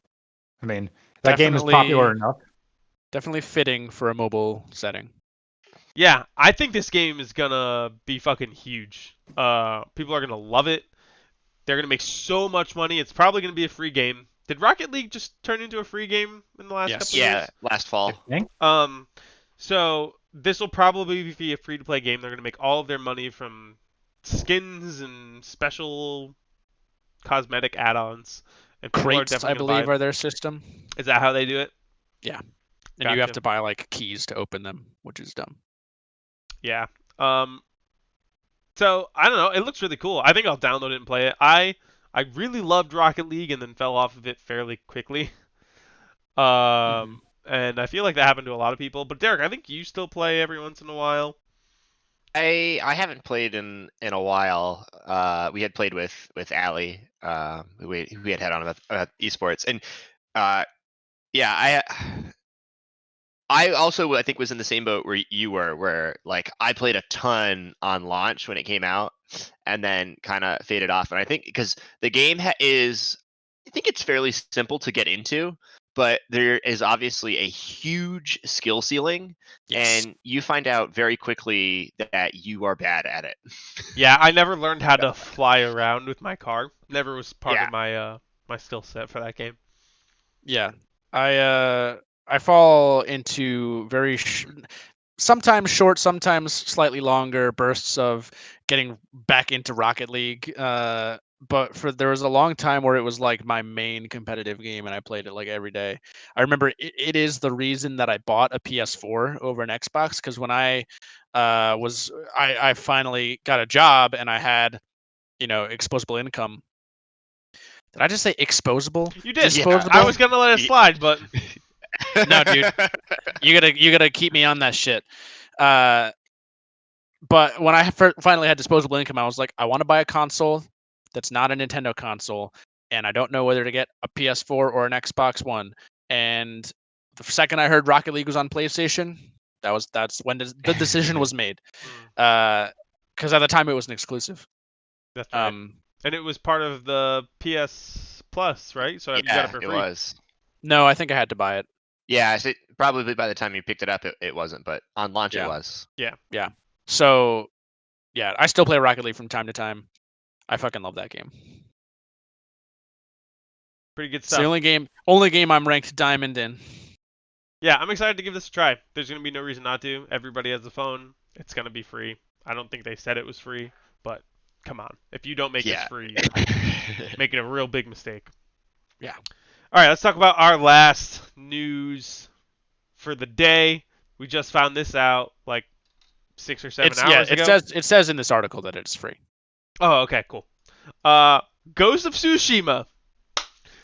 I mean, that game is popular enough. Definitely fitting for a mobile setting. Yeah, I think this game is gonna be fucking huge. People are gonna love it. They're gonna make so much money. It's probably gonna be a free game. Did Rocket League just turn into a free game in the last couple of years? Yeah, last fall. So this will probably be a free-to-play game. They're gonna make all of their money from skins and special cosmetic add-ons. And crates, I believe, are their system. Is that how they do it? Yeah. And you have to buy like keys to open them, which is dumb. Yeah. So I don't know. It looks really cool. I think I'll download it and play it. I really loved Rocket League and then fell off of it fairly quickly. And I feel like that happened to a lot of people. But Derek, I think you still play every once in a while. I haven't played in a while. We had played with Allie, who we had on about esports, and yeah, I also I think was in the same boat where you were, where like I played a ton on launch when it came out, and then kind of faded off. And I think because the game is, I think it's fairly simple to get into, but there is obviously a huge skill ceiling, and you find out very quickly that you are bad at it. Yeah, I never learned how to fly around with my car. Never was part of my my skill set for that game. Yeah, I fall into very sometimes short, sometimes slightly longer bursts of getting back into Rocket League. But there was a long time where it was like my main competitive game, and I played it like every day. I remember it is the reason that I bought a PS4 over an Xbox, because when I finally got a job and I had exposable income. Did I just say exposable? You did. Yeah. I was gonna let it slide, but no, dude, you gotta keep me on that shit. But when I finally had disposable income, I was like, I want to buy a console that's not a Nintendo console, and I don't know whether to get a PS4 or an Xbox One. And the second I heard Rocket League was on PlayStation, that's when the decision was made. Because at the time it was an exclusive. That's right. And it was part of the PS Plus, right? So you got it for free. It was. No, I think I had to buy it. Yeah, probably by the time you picked it up, it wasn't, but on launch it was. Yeah. So, yeah, I still play Rocket League from time to time. I fucking love that game. Pretty good It's stuff. the only game I'm ranked diamond in. Yeah, I'm excited to give this a try. There's gonna be no reason not to. Everybody has a phone. It's gonna be free. I don't think they said it was free, but come on. If you don't make this free, you're making a real big mistake. Yeah. All right, let's talk about our last news for the day. We just found this out like 6 or 7 hours ago. It says in this article that it's free. Oh, okay, cool. Ghost of Tsushima.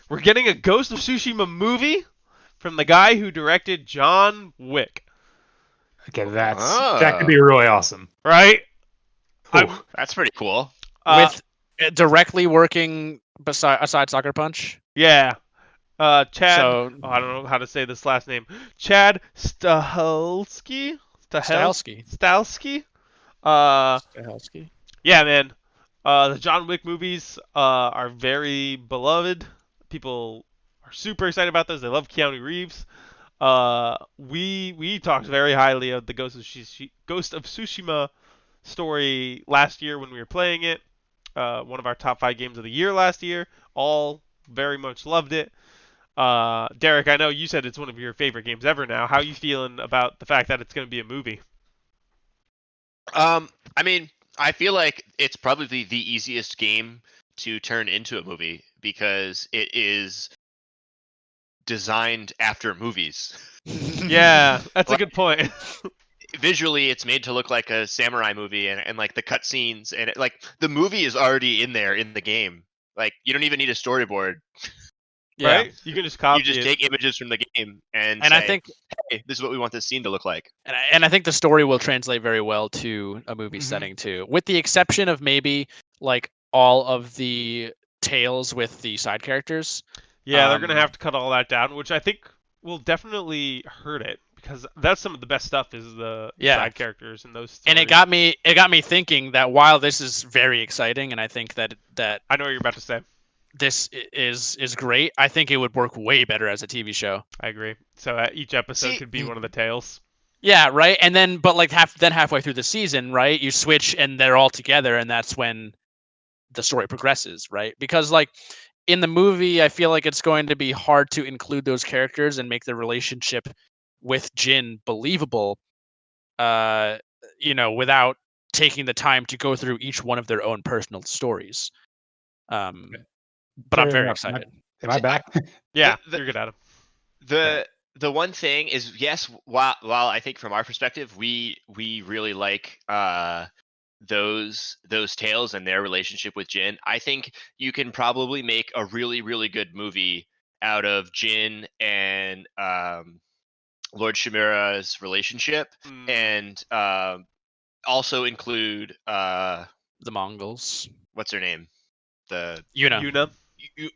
We're getting a Ghost of Tsushima movie from the guy who directed John Wick. Okay, that could be really awesome. Right? Ooh. That's pretty cool. With directly working aside Sucker Punch. Yeah. Chad. So I don't know how to say this last name. Chad Stahelski. Stahelski. Stahelski. Yeah, man. The John Wick movies are very beloved. People are super excited about those. They love Keanu Reeves. We talked very highly of the Ghost of Tsushima story last year when we were playing it. One of our top 5 games of the year last year. All very much loved it. Derek, I know you said it's one of your favorite games ever now. How are you feeling about the fact that it's going to be a movie? I mean, I feel like it's probably the easiest game to turn into a movie because it is designed after movies. Yeah, that's a good point. Visually, it's made to look like a samurai movie, and like the cutscenes, and like the movie is already in there in the game. Like you don't even need a storyboard. Yeah. Right? You can just copy You just it. take images from the game and And say, I think hey, this is what we want this scene to look like. and I think the story will translate very well to a movie Mhm. setting too, with the exception of maybe like all of the tales with the side characters. Yeah, they're gonna have to cut all that down, which I think will definitely hurt it because that's some of the best stuff is the side characters and those. Stories. And it got me thinking that while this is very exciting, and I think that I know what you're about to say. this is great, I think it would work way better as a TV show. I agree. So each episode could be one of the tales. Yeah, right. And then, but like halfway through the season, right, you switch and they're all together, and that's when the story progresses, right? Because like in the movie, I feel like it's going to be hard to include those characters and make the relationship with Jin believable, without taking the time to go through each one of their own personal stories. But I'm very excited. Am I back? Yeah, you're good, Adam. The one thing is, yes, while I think from our perspective, we really like those tales and their relationship with Jin. I think you can probably make a really, really good movie out of Jin and Lord Shimura's relationship, and also include the Mongols. What's her name? The Yuna.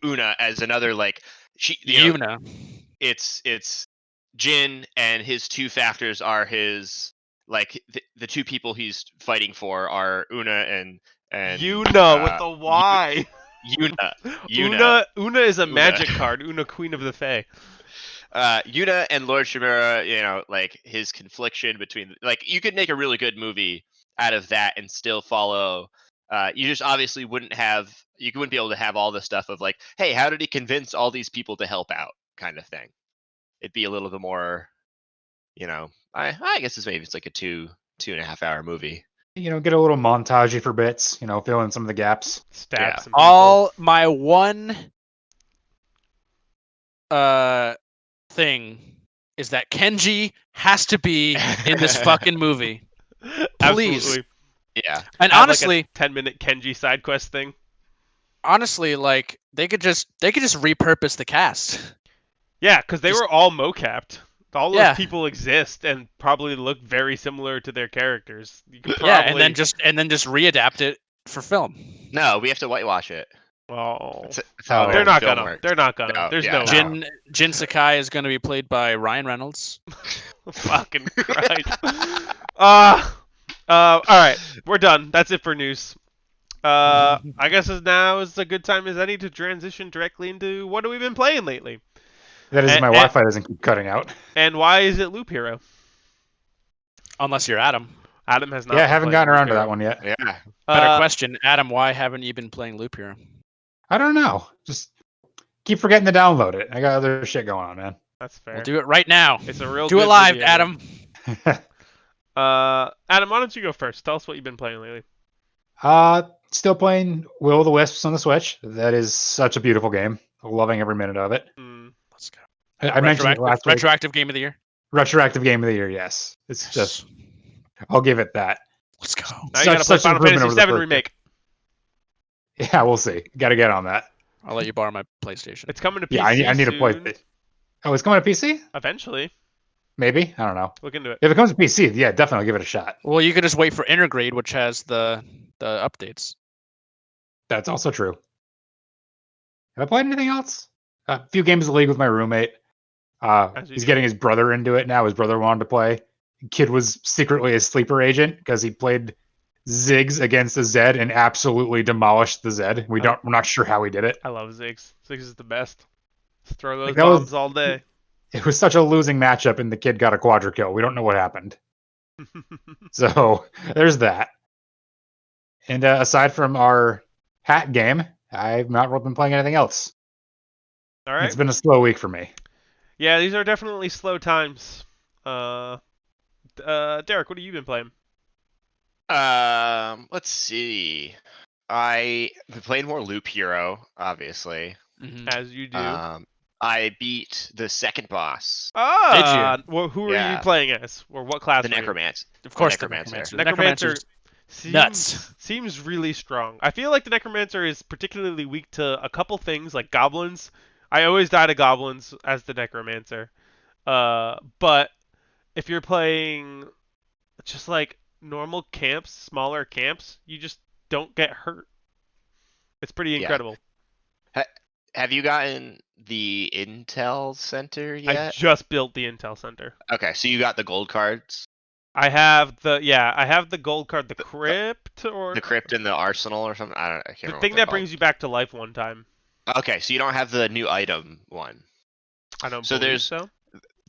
Una as another like she. Yuna. It's Jin, and his two factors are his like the two people he's fighting for are Una and Yuna with the Y. Yuna. Una is a magic card. Una, Queen of the Fae. Yuna and Lord Shimura, like his confliction between, like, you could make a really good movie out of that and still follow. You just obviously wouldn't be able to have all the stuff of like, hey, how did he convince all these people to help out, kind of thing. It'd be a little bit more, I guess it's like a 2.5 hour movie. Get a little montagey for bits, fill in some of the gaps. Stab some people. All my one thing is that Kenji has to be in this fucking movie. Please. Absolutely. Yeah. And Have honestly, like a 10-minute Kenji side quest thing. Honestly, like they could just repurpose the cast. Yeah, because they were all mocapped. All those Yeah. people exist and probably look very similar to their characters. You could Yeah, probably... and then just readapt it for film. No, we have to whitewash it. Oh, That's how they're not film gonna. works. They're not gonna. No, There's yeah, no no. way. Jin Sakai is going to be played by Ryan Reynolds. Fucking Christ. All right, we're done. That's it for news. I guess now is a good time as any to transition directly into what have we been playing lately. That is, my Wi-Fi doesn't keep cutting out. And why is it Loop Hero? Unless you're Adam. Adam has not. Yeah, I been haven't playing gotten around Loop to Hero. that one yet. Yeah. Better question, Adam. Why haven't you been playing Loop Hero? I don't know. Just keep forgetting to download it. I got other shit going on, man. That's fair. We'll do it right now. It's a real. Do it good live, video. Adam. Adam, why don't you go first? Tell us what you've been playing lately. Still playing Will o' the Wisps on the Switch. That is such a beautiful game. Loving every minute of it. Let's go. I mentioned it last week. Retroactive game of the year. Retroactive game of the year. Yes, it's just. I'll give it that. Let's go. Now you gotta play Final Fantasy VII Remake. Yeah, we'll see. Got to get on that. I'll let you borrow my PlayStation. It's coming to PC Yeah, I need to play. soon. Oh, it's coming to PC? Eventually. Maybe. I don't know. Look into it. If it comes to PC, yeah, definitely give it a shot. Well, you could just wait for Intergrade, which has the updates. That's also true. Have I played anything else? A few games of League with my roommate. As you He's do. getting his brother into it now. His brother wanted to play. Kid was secretly a sleeper agent because he played Ziggs against a Zed and absolutely demolished the Zed. We're not sure how he did it. I love Ziggs. Ziggs is the best. Just throw those Like, that was- bombs all day. It was such a losing matchup, and the kid got a quadra kill. We don't know what happened. So there's that. And aside from our hat game, I've not really been playing anything else. All right. It's been a slow week for me. Yeah, these are definitely slow times. Derek, what have you been playing? Let's see. I've been playing more Loop Hero, obviously. Mhm. As you do. I beat the second boss, Well, who are Yeah. you playing as? Or what class the are you? Necromancer. Of course, the Necromancer. Necromancer. The Necromancer's Seems really strong. I feel like the Necromancer is particularly weak to a couple things, like goblins. I always die to goblins as the Necromancer. But if you're playing just like normal camps, smaller camps, you just don't get hurt. It's pretty Yeah. incredible. Have you gotten the Intel Center I yet? just built the Intel Center. Okay, so you got the gold cards, I have the gold card, the crypt, or the crypt and the arsenal or something. I can't the remember. thing what they're that brings you back to life one time. called. Okay, so you don't have the new item one. I don't So believe so.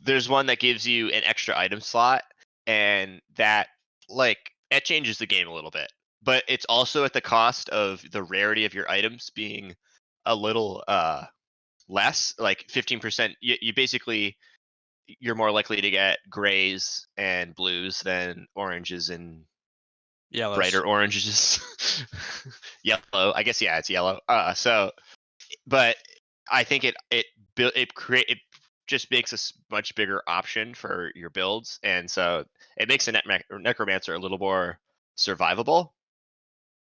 There's one that gives you an extra item slot, and that it changes the game a little bit. But it's also at the cost of the rarity of your items being a little less, like 15%. You basically, you're more likely to get grays and blues than oranges and Yellows. brighter oranges. Yellow, I guess. Yeah, it's yellow. But I think it just makes a much bigger option for your builds, and so it makes a Necromancer a little more survivable.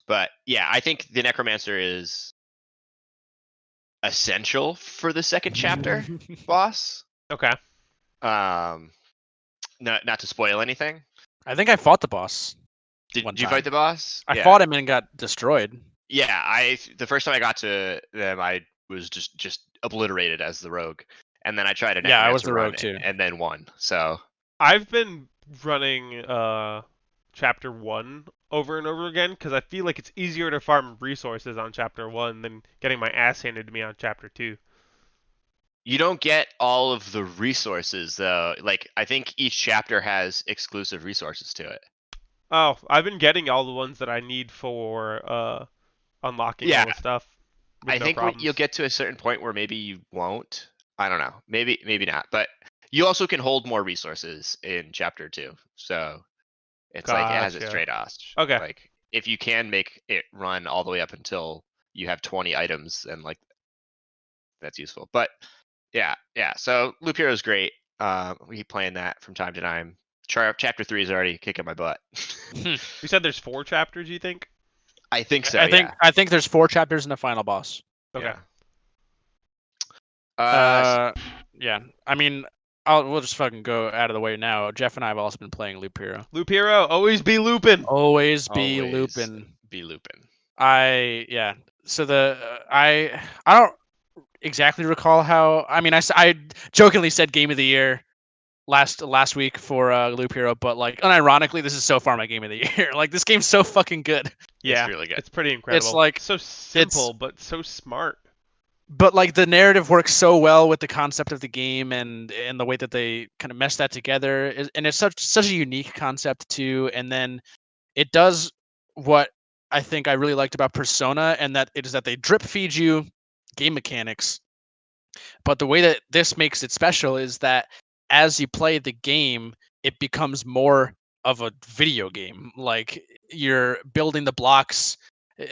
But yeah, I think the Necromancer is essential for the second chapter boss. Okay. Not to spoil anything. I think I fought the boss. Did One you time. fight the boss? I Yeah. fought him and got destroyed. Yeah, the first time I got to them, I was just obliterated as the rogue, and then I tried a Yeah, I was Necromancer the run rogue too. and then won. So I've been running chapter 1 over and over again because I feel like it's easier to farm resources on chapter 1 than getting my ass handed to me on chapter 2. you don't get all of the resources though. Like I think each chapter has exclusive resources to it. Oh, I've been getting all the ones that I need for unlocking all the stuff. with I no think problems. you'll get to a certain point where maybe you won't. I don't know. Maybe not. But you also can hold more resources in chapter 2. So it's like it has its Gotcha. trade-offs. Okay. Like if you can make it run all the way up until you have 20 items, and like that's useful. But yeah. So Loop Hero is great. We keep playing that from time to time. Chapter 3 is already kicking my butt. You said there's 4 chapters, you think? I think so. I think there's 4 chapters in the final boss. Okay. Yeah. Yeah. I mean, we'll just fucking go out of the way now. Jeff and I have also been playing Loop Hero. Loop Hero, always be looping. Always be Always looping. Be looping. So I don't exactly recall how. I mean, I jokingly said Game of the Year last week for Loop Hero, but like unironically, this is so far my Game of the Year. Like this game's so fucking good. Yeah, It's really good. It's pretty incredible. It's like so simple, but so smart. But like the narrative works so well with the concept of the game and the way that they kind of mesh that together, and it's such a unique concept too. And then it does what I think I really liked about Persona, and that it is that they drip feed you game mechanics. But the way that this makes it special is that as you play the game, it becomes more of a video game. Like you're building the blocks,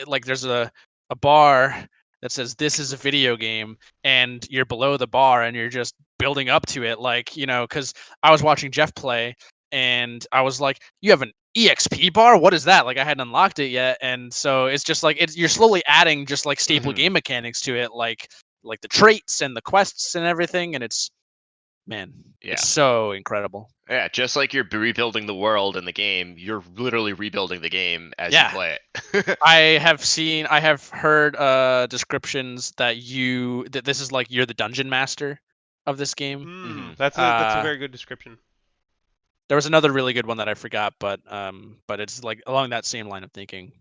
like there's a bar that says this is a video game, and you're below the bar and you're just building up to it. Like, because I was watching Jeff play and I was like, you have an EXP bar? What is that? Like I hadn't unlocked it yet, and so it's just like you're slowly adding just like staple game mechanics to it, like the traits and the quests and everything, and it's so incredible. Yeah, just like you're rebuilding the world in the game, you're literally rebuilding the game as you play it. I have heard descriptions that this is like you're the dungeon master of this game. That's a very good description. There was another really good one that I forgot, but it's like along that same line of thinking.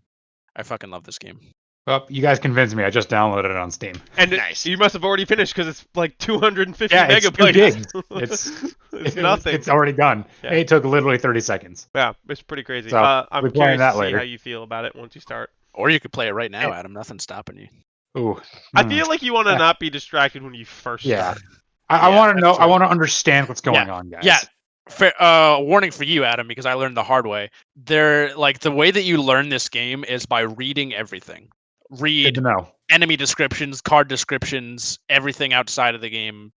I fucking love this game. Well, you guys convinced me. I just downloaded it on Steam. And nice. You must have already finished because it's like 250 megabytes. It's 2 gigs. It's nothing. It's already done. Yeah. It took literally 30 seconds. Yeah, it's pretty crazy. So, I'm curious that to see later. how you feel about it once you start. Or you could play it right now, Adam. Nothing's stopping you. Ooh. I feel like you want to not be distracted when you first start. I want to know. I want to understand what's going on, guys. Yeah. Fair, warning for you, Adam, because I learned the hard way. The way that you learn this game is by reading everything. Good to know. Enemy descriptions, card descriptions, everything outside of the game.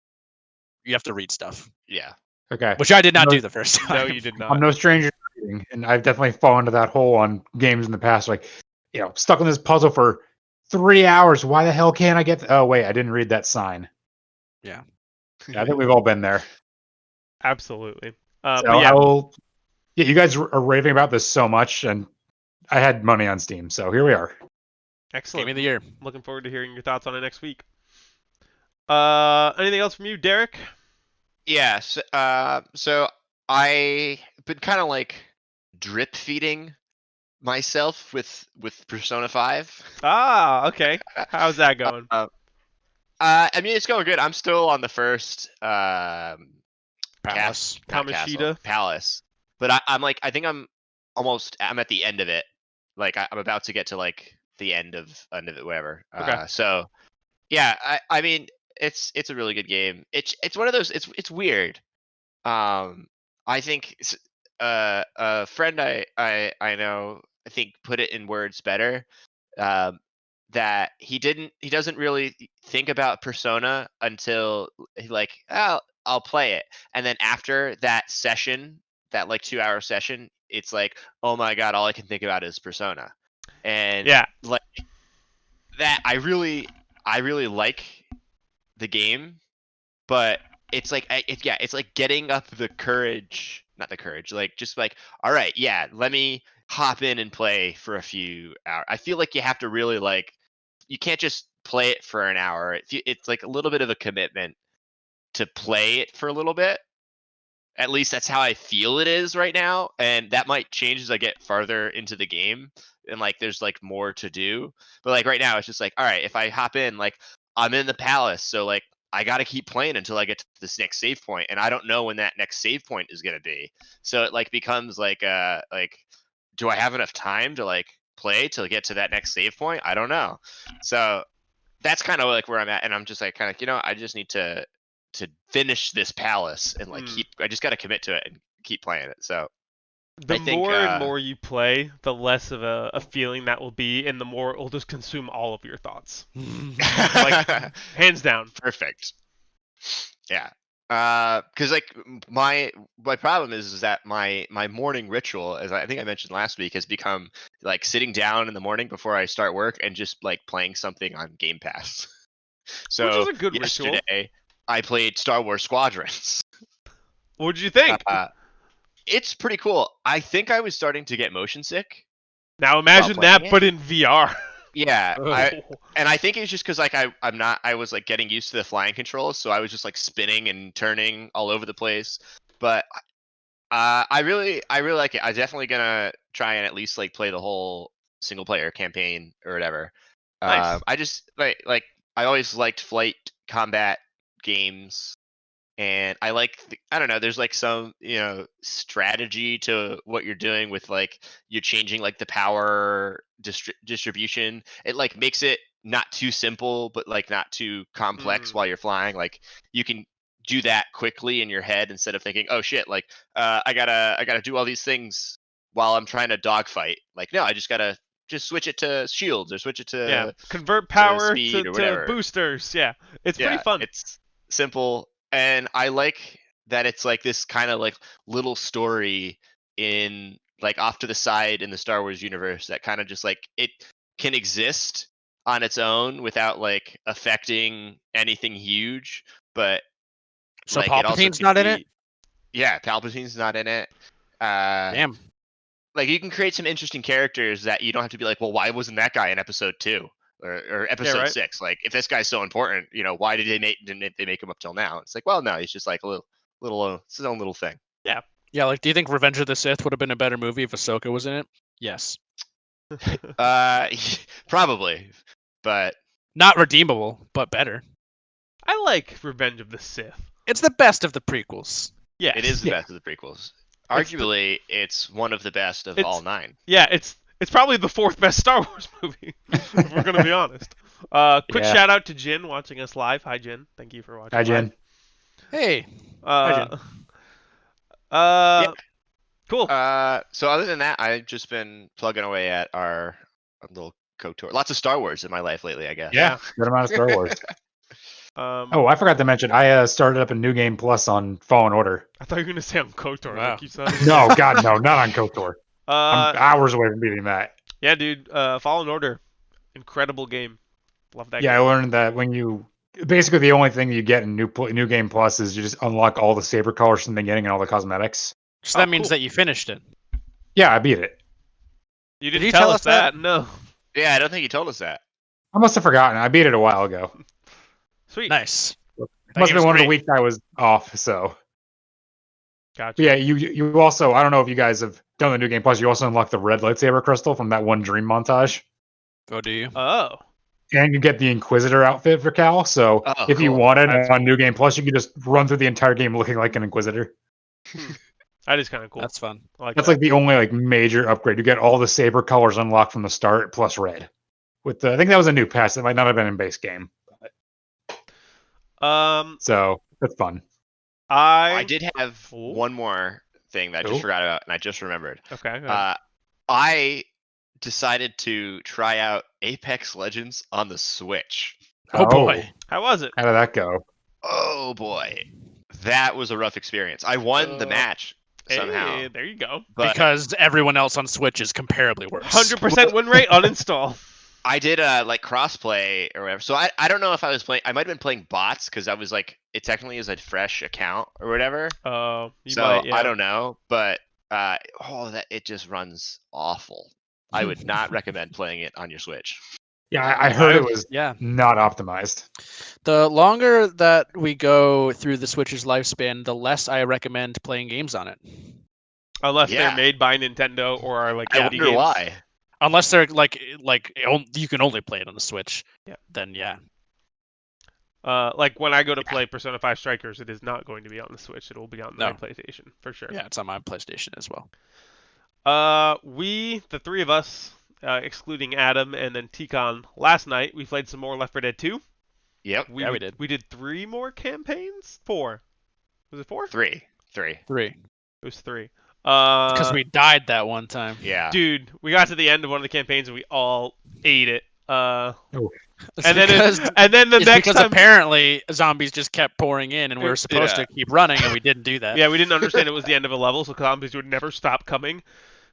You have to read stuff. Yeah. Okay. Which I did not do the first time. No, you did not. I'm no stranger to reading, and I've definitely fallen into that hole on games in the past. Like, stuck on this puzzle for 3 hours. Why the hell can't I get? Oh wait, I didn't read that sign. Yeah. I think we've all been there. Absolutely. So you guys are raving about this so much, and I had money on Steam, so here we are. Excellent. Game of the year. Looking forward to hearing your thoughts on it next week. Anything else from you, Derek? Yes. So I been kind of like drip feeding myself with Persona 5. Ah, okay. How's that going? I mean, it's going good. I'm still on the first Palace. Palace. But I think I'm at the end of it. Like I'm about to get to like the end of it, whatever. Okay. So yeah, I mean, it's a really good game. It's one of those. It's weird. I think a friend I know, I think, put it in words better. That he doesn't really think about Persona until I'll play it, and then after that session, that like 2-hour session, it's like, oh my god, all I can think about is Persona. And like that, I really like the game, but it's like it's like getting up the courage, not the courage, like just like, all right, yeah, let me hop in and play for a few hours. I feel like you have to really like, you can't just play it for an hour. It's like a little bit of a commitment to play it for a little bit. At least that's how I feel it is right now, and that might change as I get farther into the game and like there's like more to do. But like right now, it's just like, all right, if I hop in, like I'm in the palace, so like I got to keep playing until I get to this next save point, and I don't know when that next save point is gonna be. So it like becomes like do I have enough time to like play to get to that next save point? I don't know. So that's kind of like where I'm at, and I'm just like kind of I just need to finish this palace and like I just got to commit to it and keep playing it. So the more and more you play, the less of a feeling that will be, and the more it will just consume all of your thoughts. Like hands down. Perfect. Yeah. Because like my problem is that my morning ritual, as I think I mentioned last week, has become like sitting down in the morning before I start work and just like playing something on Game Pass. So which is a good yesterday ritual. I played Star Wars Squadrons. What did you think? It's pretty cool. I think I was starting to get motion sick. Now imagine that, but in VR. Yeah, I think it was just because like I was like getting used to the flying controls, so I was just like spinning and turning all over the place. But I really like it. I'm definitely gonna try and at least like play the whole single player campaign or whatever. Nice. I just like I always liked flight combat games. And I like, I don't know, there's like some, strategy to what you're doing with like, you're changing like the power distribution. It like makes it not too simple, but like not too complex while you're flying. Like you can do that quickly in your head instead of thinking, oh shit, like I gotta do all these things while I'm trying to dogfight. Like, no, I just gotta switch it to shields or switch it to convert power to boosters. Yeah, it's pretty fun. It's simple. And I like that it's like this kind of like little story in like off to the side in the Star Wars universe that kind of just like it can exist on its own without like affecting anything huge, but So like it also Palpatine's can not in be. it? Yeah, Palpatine's not in it. Damn. Like you can create some interesting characters that you don't have to be like, well, why wasn't that guy in episode 2 or episode right. 6? Like, if this guy's so important, why didn't they make him up till now? It's like, well, no, he's just like a little it's his own little thing. Yeah, like, do you think Revenge of the Sith would have been a better movie if Ahsoka was in it? Yes. Probably, but Not redeemable, but better. I like Revenge of the Sith. It's the best of the prequels. Yeah, it is the Yeah. best of the prequels. Arguably, it's one of the best of all 9. Yeah, it's probably the 4th best Star Wars movie. If we're gonna be honest. Quick Yeah. shout out to Jin watching us live. Hi Jin, thank you for watching. Hi, Jen. Hey. Live. Jin. Cool. So other than that, I've just been plugging away at our little KOTOR. Lots of Star Wars in my life lately, I guess. Yeah, good amount of Star Wars. Oh, Oh, I forgot to mention, I started up a new game plus on Fallen Order. I thought you were gonna say on KOTOR. Wow. Like you said. No, God, no, not on KOTOR. I'm Uh, hours away from beating that. yeah, dude. Fallen Order, incredible game. Love that. Yeah, I game. learned that when you basically the only thing you get in new game plus is you just unlock all the saber colors from the beginning and all the cosmetics. So that Oh, means cool. that you finished it. Yeah, I beat it. You Did didn't you tell tell us us that? that. No. Yeah, I don't think you told us that. I must have forgotten. I beat it a while ago. Sweet. Nice. It must have game's been one of the great. weeks I was off. So, Gotcha. but yeah, you also, I don't know if you guys have done the new game plus. You also unlock the red lightsaber crystal from that one dream montage, Oh, do you? Oh. and you get the Inquisitor outfit for Cal. So Oh, if you cool. wanted That's on new game plus, you could just run through the entire game looking like an Inquisitor. That is kind of cool. That's fun. I like That's that. like the only like major upgrade. You get all the saber colors unlocked from the start plus red. With I think that was a new patch that might not have been in base game. So that's fun. I did have Ooh. one more thing that I just Ooh. forgot about, and I just remembered. Okay. go ahead. I decided to try out Apex Legends on the Switch. Oh, boy. How was it? How did that go? Oh boy, that was a rough experience. I won the match somehow, Hey, there you go. but Because everyone else on Switch is comparably worse. 100% win rate. Uninstall. I did like crossplay or whatever. So I don't know if I was playing. I might have been playing bots because I was like it technically is a fresh account or whatever. You So might, yeah. I don't know, but that it just runs awful. I would not recommend playing it on your Switch. Yeah, I heard it was Yeah. not optimized. The longer that we go through the Switch's lifespan, the less I recommend playing games on it. Unless Yeah. they're made by Nintendo or are like I indie wonder games. why. Unless they're like you can only play it on the Switch. Yeah. Then yeah. Like when I go to play Persona 5 Strikers, it is not going to be on the Switch. It will be on my No. PlayStation for sure. Yeah, it's on my PlayStation as well. We, the three of us, excluding Adam and then Tikon, last night we played some more Left 4 Dead 2. Yep. Yeah, we did. We did 3 more campaigns. 4. Was it 4? 3. 3. It was 3. Because we died that one time. Yeah. Dude, we got to the end of one of the campaigns and we all ate it. It's And then because, the it's next because time, apparently zombies just kept pouring in, and we were supposed Yeah. to keep running, and we didn't do that. yeah, we didn't understand it was the end of a level, so zombies would never stop coming,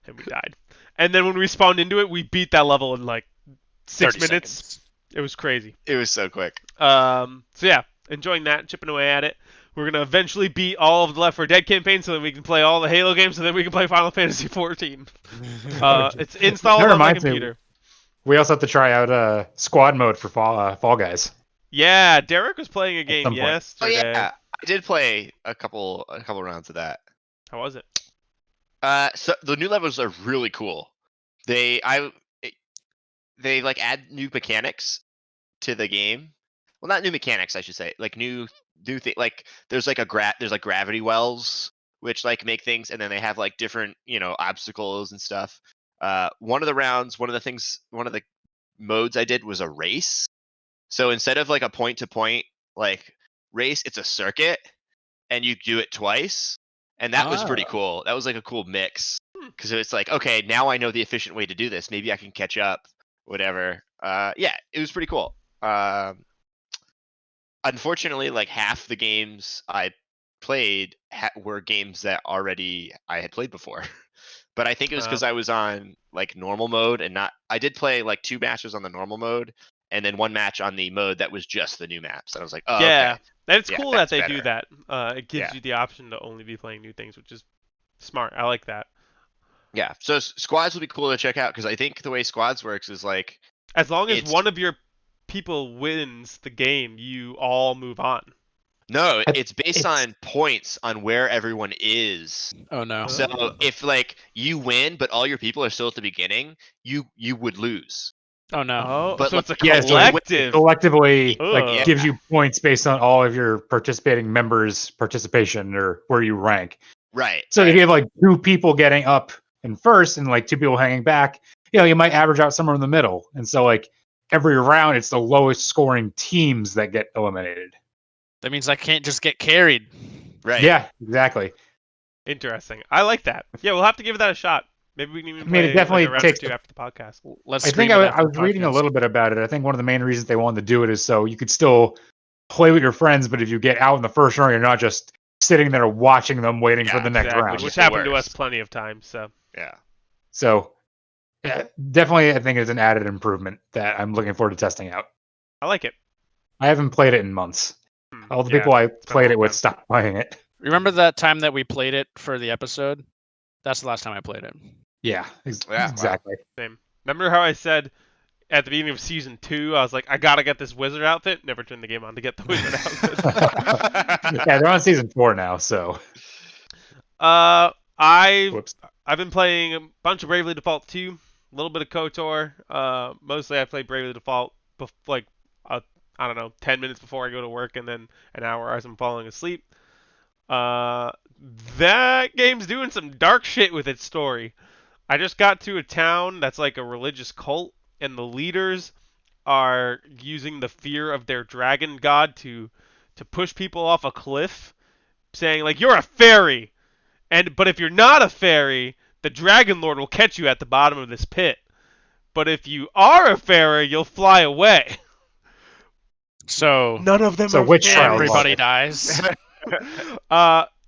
and we died. And then when we spawned into it, we beat that level in like 6 30 minutes. seconds. It was crazy. It was so quick. So yeah, enjoying that, chipping away at it. We're gonna eventually beat all of the Left 4 Dead campaigns, so that we can play all the Halo games, so then we can play Final Fantasy 14. It's installed That on my reminds me- computer. We also have to try out squad mode for Fall Guys. Yeah, Derek was playing a game some point. Oh yesterday. yeah. I did play a couple rounds of that. How was it? So the new levels are really cool. They like add new mechanics to the game. Well, not new mechanics, I should say. Like new thing. Like there's like there's like gravity wells, which like make things, and then they have like different obstacles and stuff. One of the modes I did was a race. So instead of like a point to point like race, it's a circuit, and you do it twice. And that was pretty cool. That was like a cool mix because it's like, okay, now I know the efficient way to do this. Maybe I can catch up, whatever. Yeah, it was pretty cool. Unfortunately, like half the games I played were games that already I had played before. but I think it was because I was on like normal mode and not. I did play like 2 matches on the normal mode, and then 1 match on the mode that was just the new maps. And I was like, oh, Yeah, okay. and it's Yeah, cool that that's they do better. that. It gives Yeah. you the option to only be playing new things, which is smart. I like that. Yeah, so squads would be cool to check out because I think the way squads works is like As long as it's one of your people wins the game, you all move on. no, I- it's based it's- on points on where everyone is. Oh no. So Oh. if like you win, but all your people are still at the beginning, you would lose. Oh no. Oh, But so it's a Yeah, so it collective. collectively Ugh. like gives you points based on all of your participating members' participation or where you rank. Right. So right. if you have like 2 people getting up in first and like 2 people hanging back, you might average out somewhere in the middle. And so like every round, it's the lowest scoring teams that get eliminated. That means I can't just get carried. Right. Yeah, exactly. Interesting. I like that. Yeah, we'll have to give that a shot. Maybe we can even I mean, it play definitely like a round takes or 2 the- after the podcast. Let's. I think stream it I after was the reading a podcast. little bit about it. I think one of the main reasons they wanted to do it is so you could still play with your friends, but if you get out in the first round, you're not just sitting there watching them waiting for Yeah, the next Exactly, round. which the happened to us worst. plenty of times. So Yeah. So definitely, I think it's an added improvement that I'm looking forward to testing out. I like it. I haven't played it in months. All the people I been a played long it with time. stopped playing it. Remember that time that we played it for the episode? That's the last time I played it. Yeah, wow. exactly. Same. Remember how I said at the beginning of season 2, I was like, I gotta get this wizard outfit. Never turned the game on to get the wizard outfit. Yeah, they're on season 4 now, so. I've Whoops. been playing a bunch of Bravely Default 2, a little bit of KOTOR. Mostly I play Bravely Default like I don't know, 10 minutes before I go to work, and then an hour as I'm falling asleep. That game's doing some dark shit with its story. I just got to a town that's like a religious cult, and the leaders are using the fear of their dragon god to push people off a cliff, saying like, you're a fairy, but if you're not a fairy, the dragon lord will catch you at the bottom of this pit. But if you are a fairy, you'll fly away. So None of them So are witch fairies. trials everybody logic. dies.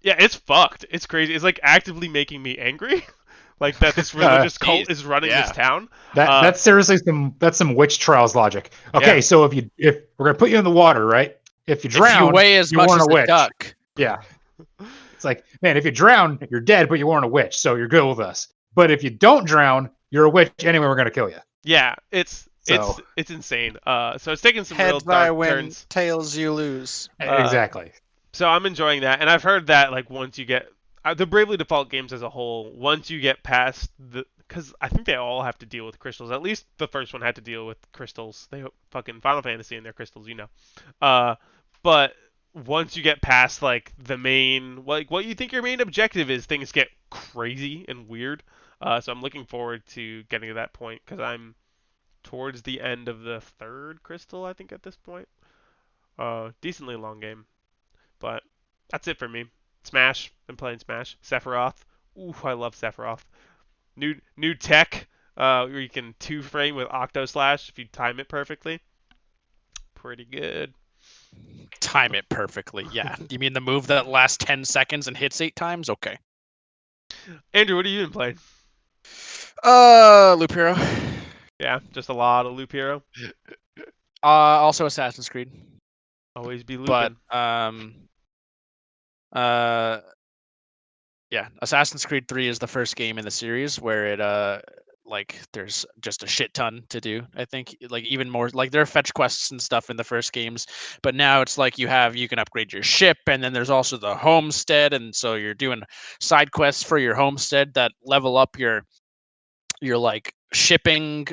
Yeah, it's fucked. It's crazy. It's like actively making me angry. Like that this religious cult Jeez. is running Yeah. this town. That's seriously some witch trials logic. Okay, Yeah. so if we're gonna put you in the water, right? If you If drown, you weigh as you much weren't as a a witch. duck. Yeah. It's like, man, if you drown, you're dead, but you weren't a witch, so you're good with us. But if you don't drown, you're a witch anyway. We're gonna kill you. Yeah, it's So- it's insane. So it's taking some real Heads I dark win, turns. tails you lose. Exactly. So I'm enjoying that, and I've heard that like once you get the Bravely Default games as a whole, once you get past because I think they all have to deal with crystals. At least the first one had to deal with crystals. They fucking Final Fantasy and their crystals, you know. But once you get past like the main, like what you think your main objective is, things get crazy and weird. So I'm looking forward to getting to that point because I'm towards the end of the 3rd crystal, I think, at this point. Decently long game, but that's it for me. Smash. Been playing Smash. Sephiroth. Ooh, I love Sephiroth. New tech, where you can 2-frame with Octo Slash if you time it perfectly. Pretty good. Time it perfectly. Yeah. You mean the move that lasts 10 seconds and hits 8 times? Okay. Andrew, what have you been playing? Loop Hero. Yeah, just a lot of Loop Hero. Also Assassin's Creed. Always be But looping. yeah, Assassin's Creed 3 is the first game in the series where it like there's just a shit ton to do. I think like even more like there are fetch quests and stuff in the first games, but now it's like you can upgrade your ship, and then there's also the homestead, and so you're doing side quests for your homestead that level up your like shipping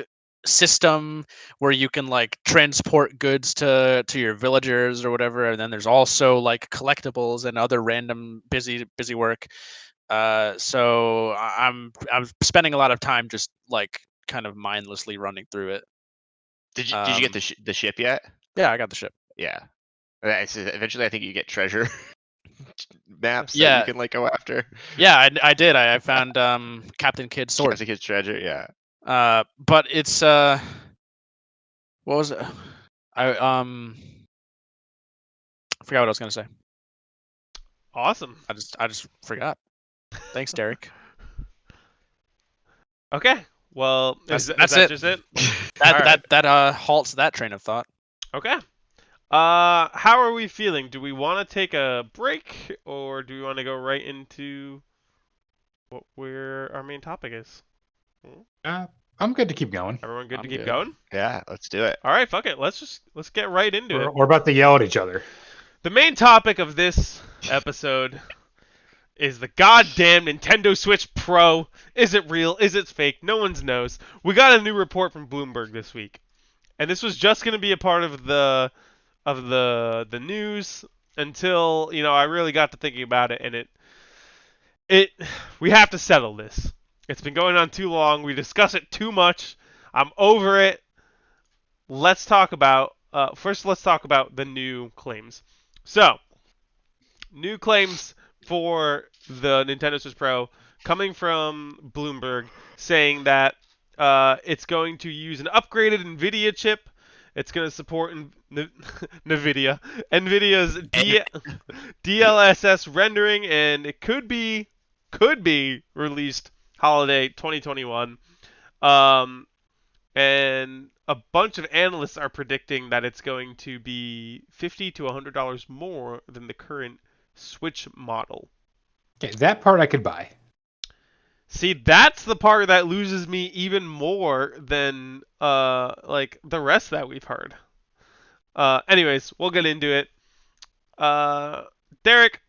system where you can like transport goods to your villagers or whatever, and then there's also like collectibles and other random busy work. So I'm spending a lot of time just like kind of mindlessly running through it. Did you get the ship yet? Yeah, I got the ship. Yeah. Eventually, I think you get treasure maps that Yeah. you can like go after. Yeah, I did. I found Captain Kidd's sword. Captain Kidd's treasure. Yeah. But it's what was it? I forgot what I was gonna say. Awesome. I just forgot. Thanks, Derek. Okay. Well, That's is that it. just it? That halts that train of thought. Okay. How are we feeling? Do we want to take a break, or do we want to go right into where our main topic is? I'm good to keep going. Everyone good to I'm keep good. going? Yeah, let's do it. All right, fuck it. Let's get right into it. We're about to yell at each other. The main topic of this episode is the goddamn Nintendo Switch Pro. Is it real? Is it fake? No one knows. We got a new report from Bloomberg this week, and this was just going to be a part of the news until I really got to thinking about it, and it we have to settle this. It's been going on too long. We discuss it too much. I'm over it. Let's talk about first. Let's talk about the new claims. So, new claims for the Nintendo Switch Pro coming from Bloomberg, saying that it's going to use an upgraded NVIDIA chip. It's going to support NVIDIA's DLSS rendering, and it could be released holiday 2021. And a bunch of analysts are predicting that it's going to be $50 to $100 more than the current Switch model. Okay, that part I could buy. See, that's the part that loses me even more than like the rest that we've heard. Anyways, we'll get into it. Derek,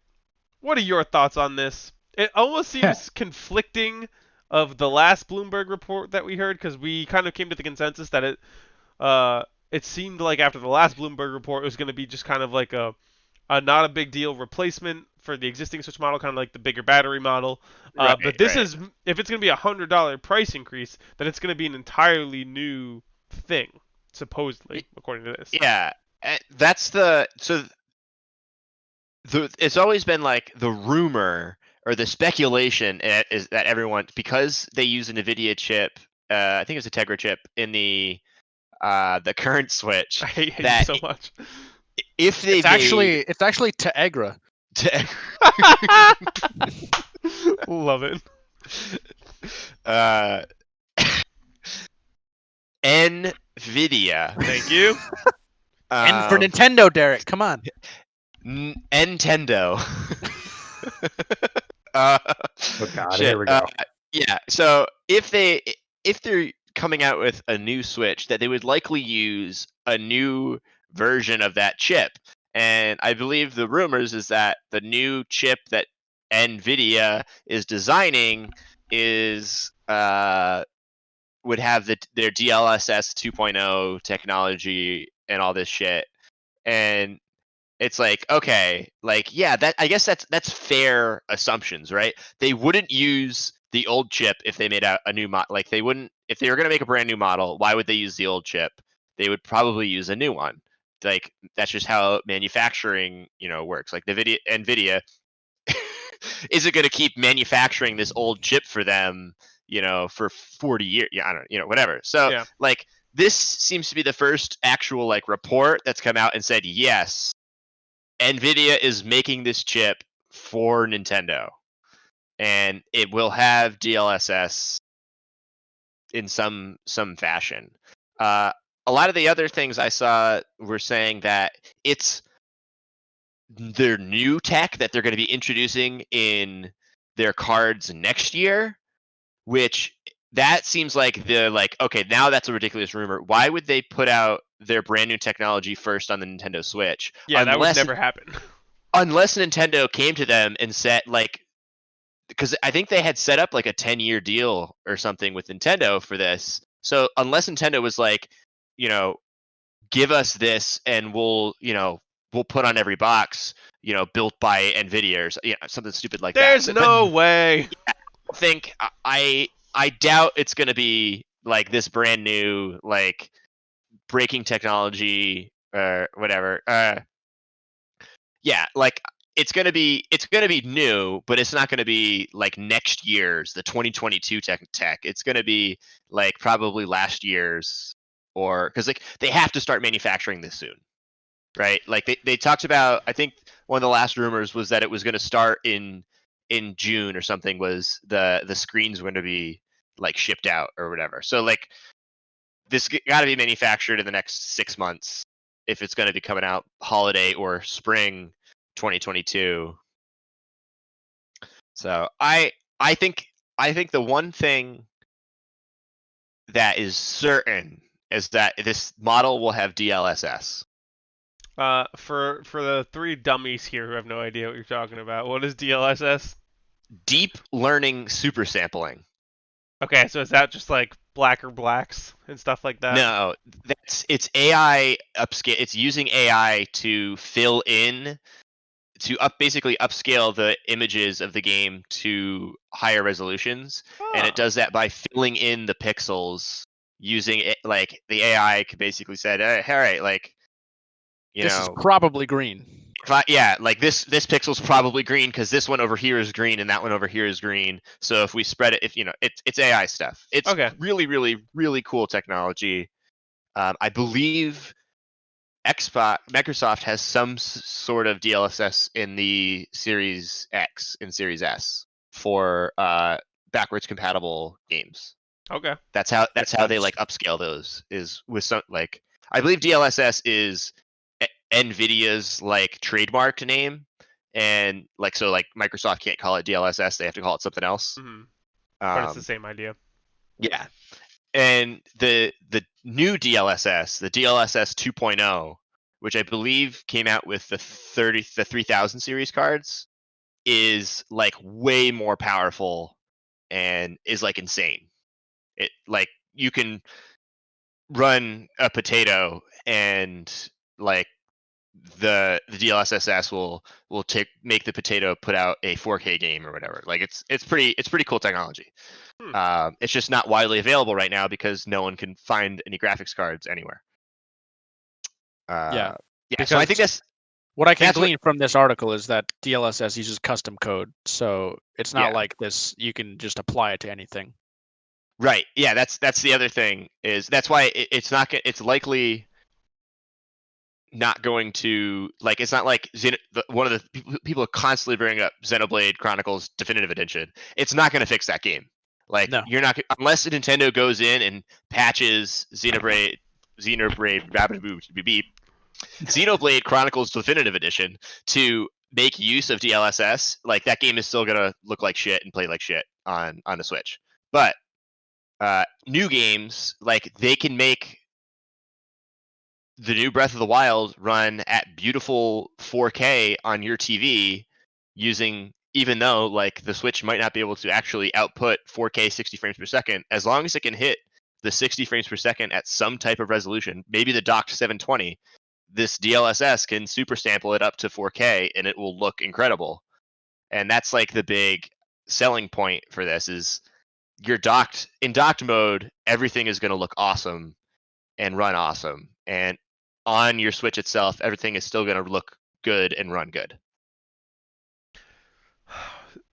what are your thoughts on this? It almost seems conflicting of the last Bloomberg report that we heard, because we kind of came to the consensus that it seemed like after the last Bloomberg report it was going to be just kind of like a not a big deal replacement for the existing Switch model, kind of like the bigger battery model. But this is, if it's going to be $100 price increase, then it's going to be an entirely new thing, supposedly, according to this. Yeah, that's it's always been like the rumor or the speculation is that everyone, because they use an NVIDIA chip, I think it's a Tegra chip in the current Switch. I hate that you so much. If they It's actually Tegra. Love it. NVIDIA. Thank you. And for Nintendo, Derek, come on. Nintendo. Oh God, shit, here we go. Yeah, so if they're coming out with a new Switch, that they would likely use a new version of that chip. And I believe the rumors is that the new chip that NVIDIA is designing is would have their DLSS 2.0 technology and all this shit. And it's like, okay, like, yeah, that, I guess that's fair assumptions, right? They wouldn't use the old chip if they made out a new model. Like, they wouldn't, if they were going to make a brand new model, why would they use the old chip? They would probably use a new one. Like, that's just how manufacturing, works. Like, NVIDIA isn't going to keep manufacturing this old chip for them, for 40 years. Yeah, I don't know, whatever. So, Yeah. like, this seems to be the first actual, like, report that's come out and said, yes, NVIDIA is making this chip for Nintendo, and it will have DLSS in some fashion. A lot of the other things I saw were saying that it's their new tech that they're going to be introducing in their cards next year, which that seems like okay, now that's a ridiculous rumor. Why would they put out their brand new technology first on the Nintendo Switch? Yeah, that would never happen. Unless Nintendo came to them and said, like, because I think they had set up like a 10-year deal or something with Nintendo for this. So unless Nintendo was like, give us this and we'll put on every box, built by NVIDIA or something stupid like There's that. There's no way. I doubt it's going to be like this brand new, like, breaking technology or whatever. Yeah, like, it's gonna be new, but it's not gonna be like next year's, the 2022 tech. It's gonna be like probably last year's, or because like they have to start manufacturing this soon, right? Like they talked about, I think one of the last rumors was that it was gonna start in June or something. Was the screens were going to be like shipped out or whatever. So like this got to be manufactured in the next 6 months if it's going to be coming out holiday or spring 2022. So I think the one thing that is certain is that this model will have DLSS. For the three dummies here who have no idea what you're talking about, what is DLSS? Deep learning super sampling. Okay, so is that just like blacker blacks and stuff like that? No, it's AI upscale. It's using AI to fill in to basically upscale the images of the game to higher resolutions, and it Oh. does that by filling in the pixels using it. Like the AI could basically said, all right, like This is probably green. yeah, like this pixel's probably green because this one over here is green and that one over here is green. So if we spread it, if it's AI stuff. It's Okay. really, really, really cool technology. I believe Microsoft has some sort of DLSS in the Series X and Series S for backwards compatible games. Okay. That's how they like upscale those is with some like I believe DLSS is NVIDIA's like trademark name, and like so like Microsoft can't call it DLSS, they have to call it something else. Mm-hmm. But it's the same idea. Yeah. And the new DLSS, the DLSS 2.0, which I believe came out with the 3000 series cards, is like way more powerful and is like insane. It like you can run a potato and like the DLSS will make the potato put out a 4K game or whatever. Like it's pretty cool technology. It's just not widely available right now because no one can find any graphics cards anywhere. Yeah. So I think what I can glean from this article is that DLSS uses custom code, so it's not like this. You can just apply it to anything. Right. Yeah. That's the other thing is that's why it's not. It's likely not going to like. It's not like one of the people constantly bring up Xenoblade Chronicles Definitive Edition. It's not going to fix that game. Like you're not unless Nintendo goes in and patches Xenoblade Xenoblade Chronicles Definitive Edition to make use of DLSS. Like that game is still gonna look like shit and play like shit on the Switch. But new games like they can make the new Breath of the Wild run at beautiful 4K on your TV using. Even though like the Switch might not be able to actually output 4K 60 frames per second, as long as it can hit the 60 frames per second at some type of resolution, maybe the docked 720, this DLSS can super sample it up to 4K and it will look incredible. And that's like the big selling point for this is you're in docked mode, everything is going to look awesome and run awesome. And on your Switch itself, everything is still going to look good and run good.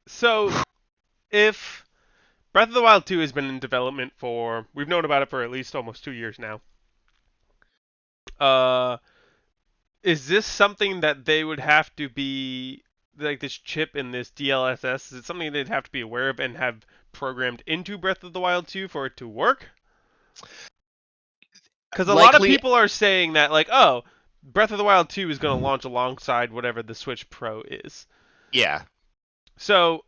So, if Breath of the Wild 2 has been in development we've known about it for at least almost 2 years now. Is this something that they would have to be, like this chip in this DLSS, is it something they'd have to be aware of and have programmed into Breath of the Wild 2 for it to work? Because a lot of people are saying that, like, oh, Breath of the Wild 2 is going to launch alongside whatever the Switch Pro is. Yeah. So,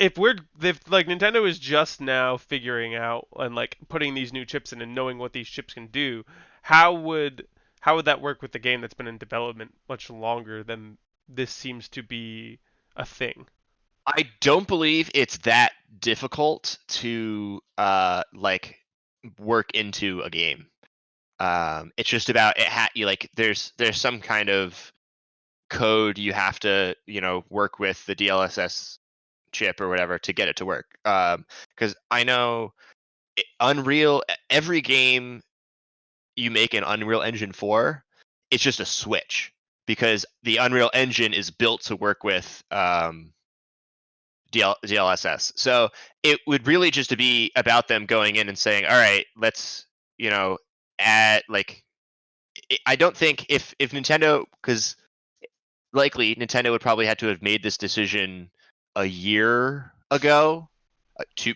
if like Nintendo is just now figuring out and like putting these new chips in and knowing what these chips can do, how would that work with the game that's been in development much longer than this seems to be a thing? I don't believe it's that difficult to like work into a game. It's just about there's some kind of code you have to work with the DLSS chip or whatever to get it to work. Because I know Unreal, every game you make an Unreal Engine for, it's just a switch because the Unreal Engine is built to work with DLSS. So it would really just be about them going in and saying, all right, let's add like. I don't think if Nintendo, because likely Nintendo would probably have to have made this decision a year ago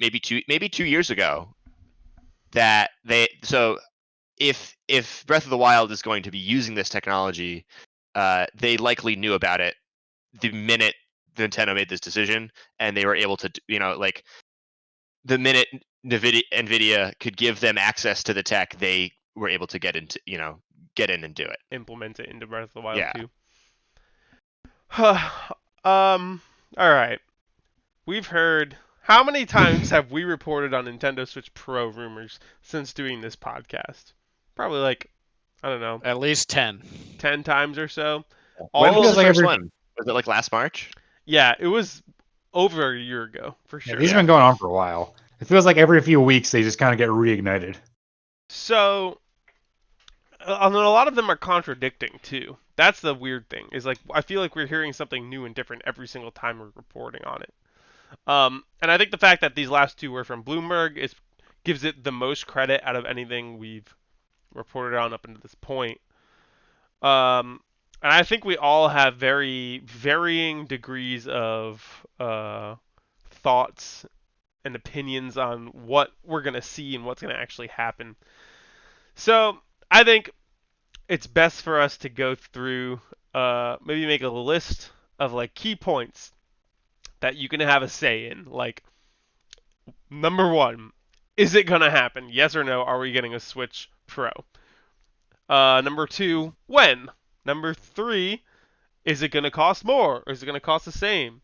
maybe 2 years ago that if Breath of the Wild is going to be using this technology, they likely knew about it the minute Nintendo made this decision, and they were able to, like the minute Nvidia could give them access to the tech, they were able to get in and do it. Implement it into Breath of the Wild Yeah. 2. All right. We've heard. How many times have we reported on Nintendo Switch Pro rumors since doing this podcast? Probably like, I don't know, At least 10. 10 times or so. When All was of the like first every- one? Was it like last March? Yeah, it was over a year ago, for Yeah, sure. these have been going on for a while. It feels like every few weeks they just kind of get reignited. So, and a lot of them are contradicting too. That's the weird thing. Is like I feel like we're hearing something new and different every single time we're reporting on it. And I think the fact that these last two were from Bloomberg gives it the most credit out of anything we've reported on up until this point. And I think we all have very varying degrees of thoughts and opinions on what we're gonna see and what's gonna actually happen. So I think it's best for us to go through, maybe make a list of like key points that you can have a say in. Like, number one, is it gonna happen? Yes or no? Are we getting a Switch Pro? Number two, when? Number three, is it gonna cost more or is it gonna cost the same?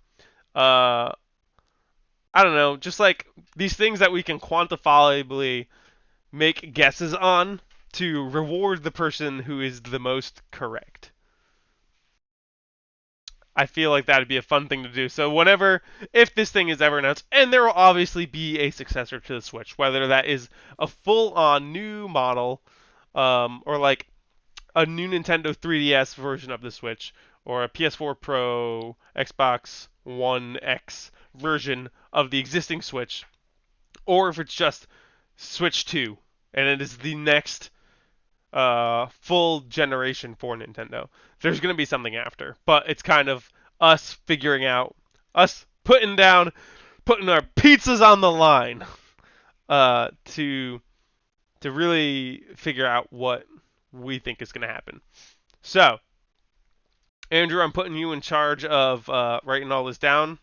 I don't know, just like these things that we can quantifiably make guesses on to reward the person who is the most correct. I feel like that'd be a fun thing to do. So if this thing is ever announced, and there will obviously be a successor to the Switch, whether that is a full-on new model, or like a new Nintendo 3DS version of the Switch, or a PS4 Pro, Xbox One X version of the existing Switch, or if it's just Switch 2, and it is the next full generation for Nintendo. There's going to be something after, but it's kind of us putting our pizzas on the line to really figure out what we think is going to happen. So, Andrew, I'm putting you in charge of writing all this down.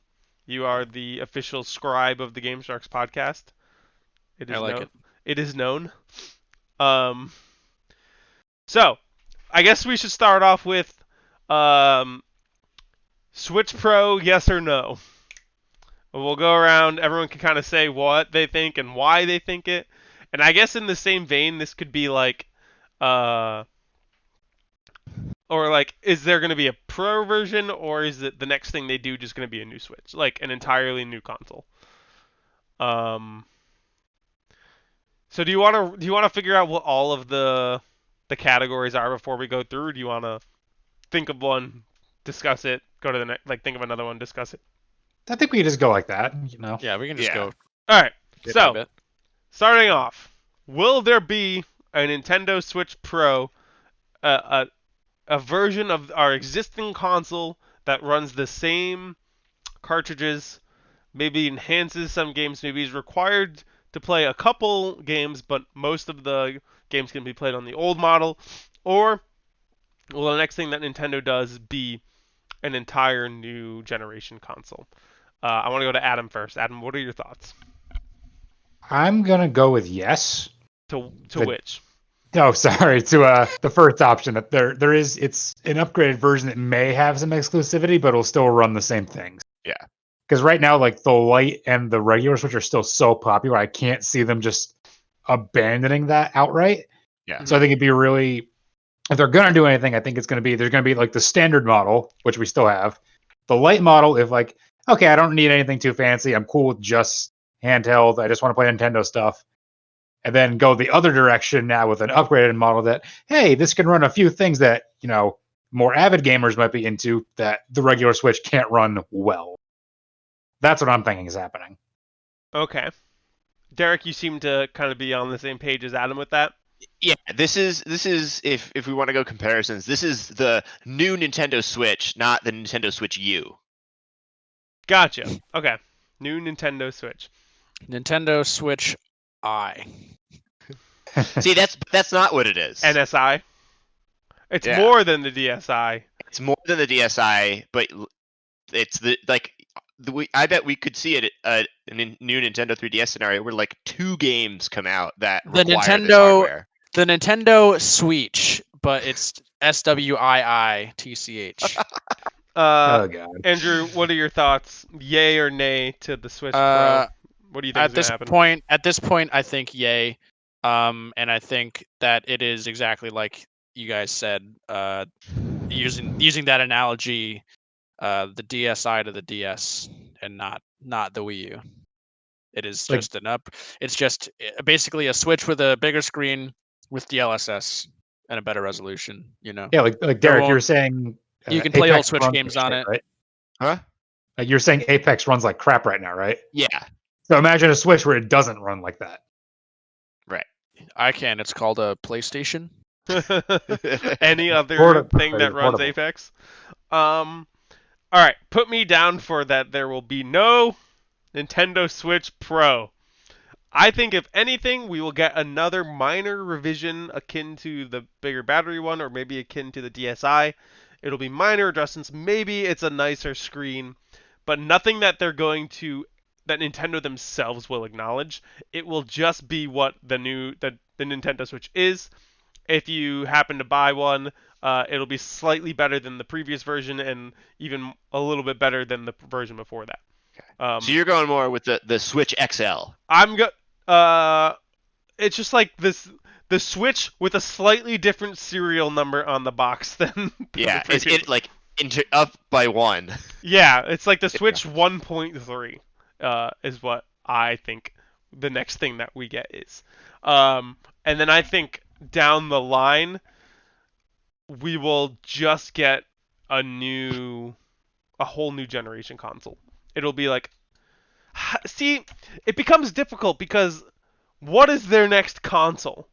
You are the official scribe of the Game Sharks podcast. I like it. It is known. So, I guess we should start off with Switch Pro, yes or no. We'll go around. Everyone can kind of say what they think and why they think it. And I guess in the same vein, this could be like, or like, is there going to be a Pro version, or is it the next thing they do just going to be a new Switch, like an entirely new console? So do you want to figure out what all of the categories are before we go through? Or do you want to think of one, discuss it, go to the next, like think of another one, discuss it? I think we can just go like that, Yeah, we can just go. All right. bit by So, bit. starting off, will there be a Nintendo Switch Pro, a version of our existing console that runs the same cartridges, maybe enhances some games, maybe is required to play a couple games, but most of the games can be played on the old model? Or will the next thing that Nintendo does be an entire new generation console? I want to go to Adam first. Adam, what are your thoughts? I'm gonna go with yes. To The- which? Oh, sorry, to the first option. That it's an upgraded version that may have some exclusivity, but it'll still run the same things. Yeah. Because right now, like the Lite and the regular Switch are still so popular, I can't see them just abandoning that outright. Yeah. So I think it'd be really, if they're gonna do anything, I think there's gonna be like the standard model, which we still have, the Lite model. If like, okay, I don't need anything too fancy, I'm cool with just handheld. I just want to play Nintendo stuff. And then go the other direction now with an upgraded model that, hey, this can run a few things that, more avid gamers might be into that the regular Switch can't run well. That's what I'm thinking is happening. Okay. Derek, you seem to kind of be on the same page as Adam with that. Yeah, this is if we want to go comparisons, this is the new Nintendo Switch, not the Nintendo Switch U. Gotcha. Okay. New Nintendo Switch. Nintendo Switch I. See, that's not what it is. NSI. It's Yeah. more than the DSi. It's more than the DSi, but it's I bet we could see it a new Nintendo 3DS scenario where like 2 games come out that The require this Nintendo- hardware. The Nintendo Switch, but it's SWIITCH. Oh god. Andrew, what are your thoughts? Yay or nay to the Switch Pro? Uh, What do you think At is this going to happen? at this point, I think yay. And I think that it is exactly like you guys said. Using that analogy, the DSi to the DS, and not the Wii U. It is Like- just It's just basically a Switch with a bigger screen with DLSS and a better resolution. You know. Yeah, like Derek, won't- you're saying You can play old Apex Switch runs games like on shit, it. right? Huh? Like you're saying Apex runs like crap right now, right? Yeah. So imagine a Switch where it doesn't run like that. I can. It's called a PlayStation. Any other Portable, thing that runs portable. Apex? All right, put me down for that. There will be no Nintendo Switch Pro. I think if anything, we will get another minor revision akin to the bigger battery one, or maybe akin to the DSi. It'll be minor adjustments. Maybe it's a nicer screen, but nothing that they're going to that Nintendo themselves will acknowledge. It will just be what the Nintendo Switch is. If you happen to buy one, it'll be slightly better than the previous version, and even a little bit better than the version before that. So you're going more with the Switch XL. It's just like the Switch with a slightly different serial number on the box than Yeah, the it's previous. it like up by 1. Yeah, it's like the Switch 1.3 is what I think the next thing that we get is. And then I think down the line we will just get a whole new generation console. It'll be like, see, it becomes difficult because what is their next console?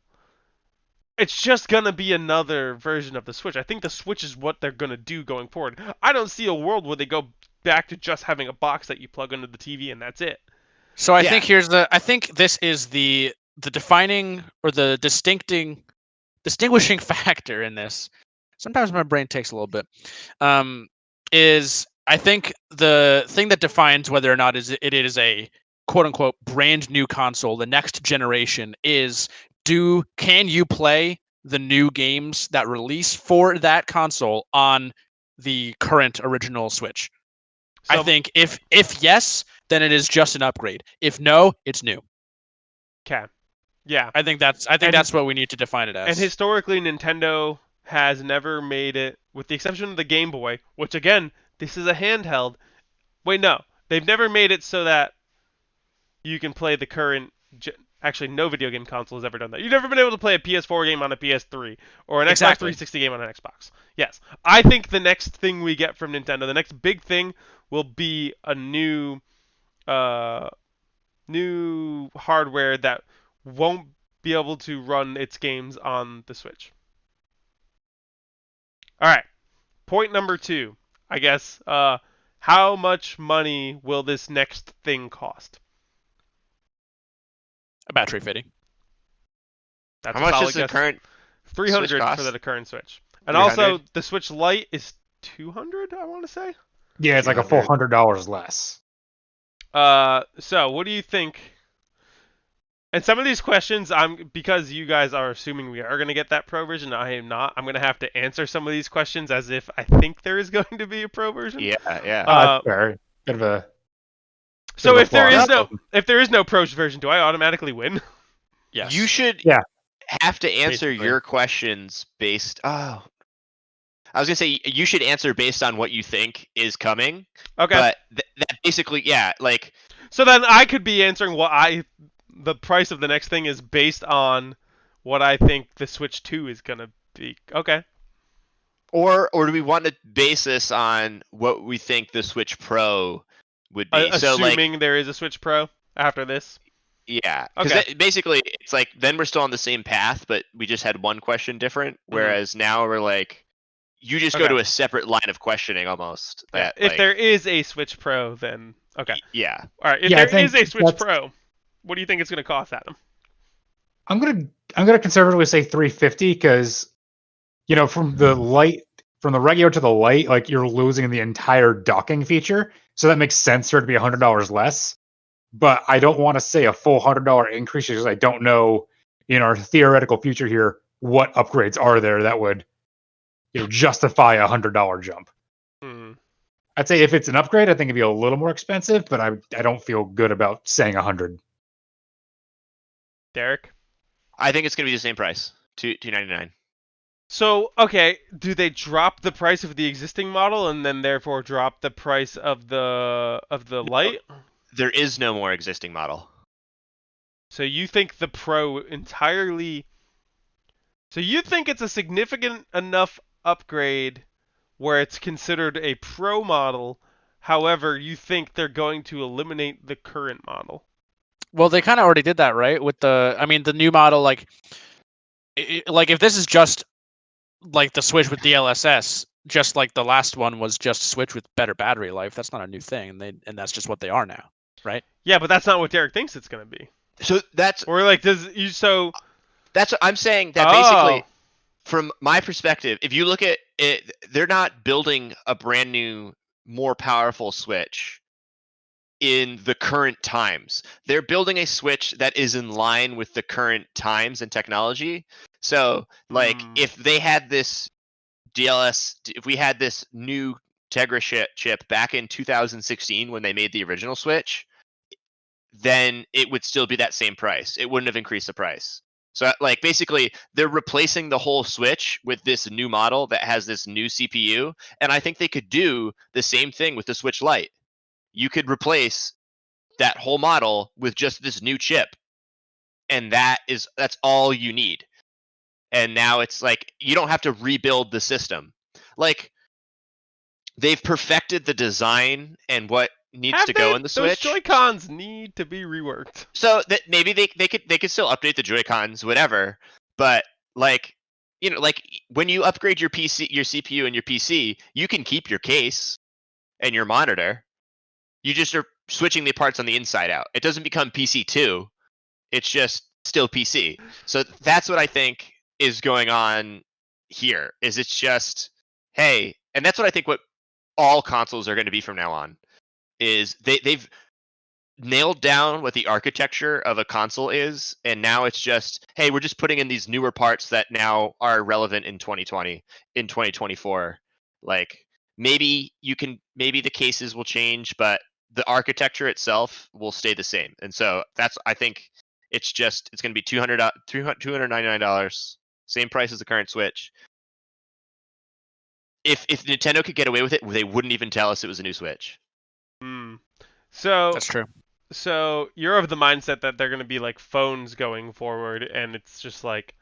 It's just gonna be another version of the Switch. I think the Switch is what they're gonna do going forward. I don't see a world where they go back to just having a box that you plug into the TV and that's it. So I Yeah. think I think this is the defining or the distinguishing factor in this. Sometimes my brain takes a little bit. Is I think the thing that defines whether or not it is a quote unquote brand new console, the next generation, is can you play the new games that release for that console on the current original Switch? I So- think if yes, then it is just an upgrade. If no, it's new. Okay. Yeah. I think that's what we need to define it as. And historically, Nintendo has never made it, with the exception of the Game Boy, which again, this is a handheld. Wait, no. They've never made it so that you can play the current... Actually, no video game console has ever done that. You've never been able to play a PS4 game on a PS3 or an Xbox Exactly. 360 game on an Xbox. Yes. I think the next thing we get from Nintendo, the next big thing, will be a new hardware that won't be able to run its games on the Switch. All right. Point number 2. I guess, how much money will this next thing cost? a battery fitting. That's How a much solid is the guess. current? 300 Switch for cost? the current Switch. And 300? also, the Switch Lite is 200, I want to say. Yeah, it's like a full $200. $100 less. So what do you think? And some of these questions, because you guys are assuming we are going to get that Pro version, I am not. I'm going to have to answer some of these questions as if I think there is going to be a Pro version. Yeah, yeah. Uh, Fair. Bit of a So bit of a if there flaw. is no Pro version, do I automatically win? Yes. You should Yeah. have to answer Basically. your questions based. Oh, I was gonna say you should answer based on what you think is coming. Okay. But that basically, yeah, like So then I could be answering the price of the next thing is based on what I think the Switch 2 is going to be. Okay. or do we want to base this on what we think the Switch Pro would be? So like, Assuming there is a Switch Pro after this. yeah, because Okay. basically it's like then we're still on the same path, but we just had one question different. Whereas now we're like, you just go Okay. to a separate line of questioning almost. That If like, there is a Switch Pro, then okay. yeah. All right. If Yeah, I there is think a Switch that's- Pro, What do you think it's going to cost, Adam? I'm gonna conservatively say 350 because from the regular to the light, like you're losing the entire docking feature, so that makes sense for it to be $100 less. But I don't want to say a full $100 increase because I don't know in our theoretical future here what upgrades are there that would justify a $100 jump. Hmm. I'd say if it's an upgrade, I think it'd be a little more expensive, but I don't feel good about saying 100. Derek? I think it's going to be the same price, $299. So, okay, do they drop the price of the existing model and then therefore drop the price of the light? There is no more existing model. So you think the Pro entirely... So you think it's a significant enough upgrade where it's considered a Pro model, however, you think they're going to eliminate the current model? Well, they kind of already did that, right? With the new model, like if this is just like the Switch with DLSS, just like the last one was just Switch with better battery life, that's not a new thing, and that's just what they are now, right? Yeah, but that's not what Derek thinks it's going to be. So that's Or like, does you so? I'm saying that Oh, basically, from my perspective, if you look at it, they're not building a brand new, more powerful Switch in the current times. They're building a Switch that is in line with the current times and technology. So, like, if they had this if we had this new Tegra chip back in 2016 when they made the original Switch, then it would still be that same price. It wouldn't have increased the price. So, like, basically, they're replacing the whole Switch with this new model that has this new CPU, and I think they could do the same thing with the Switch Lite. You could replace that whole model with just this new chip, and that's all you need. And now it's like you don't have to rebuild the system. Like, they've perfected the design and what needs to go in the those Switch. Joy-Cons need to be reworked. So that maybe they could still update the Joy-Cons, whatever. But like, like when you upgrade your CPU and your PC, you can keep your case and your monitor. You just are switching the parts on the inside out. It doesn't become PC2. It's just still PC. So that's what I think is going on here. Is it's just, hey, and that's what I think what all consoles are going to be from now on. Is they've nailed down what the architecture of a console is, and now it's just, hey, we're just putting in these newer parts that now are relevant in 2020, in 2024. Like, maybe the cases will change, but the architecture itself will stay the same. And so I think it's going to be $299, same price as the current Switch. If Nintendo could get away with it, they wouldn't even tell us it was a new Switch. So That's true. So you're of the mindset that they're going to be like phones going forward, and it's just like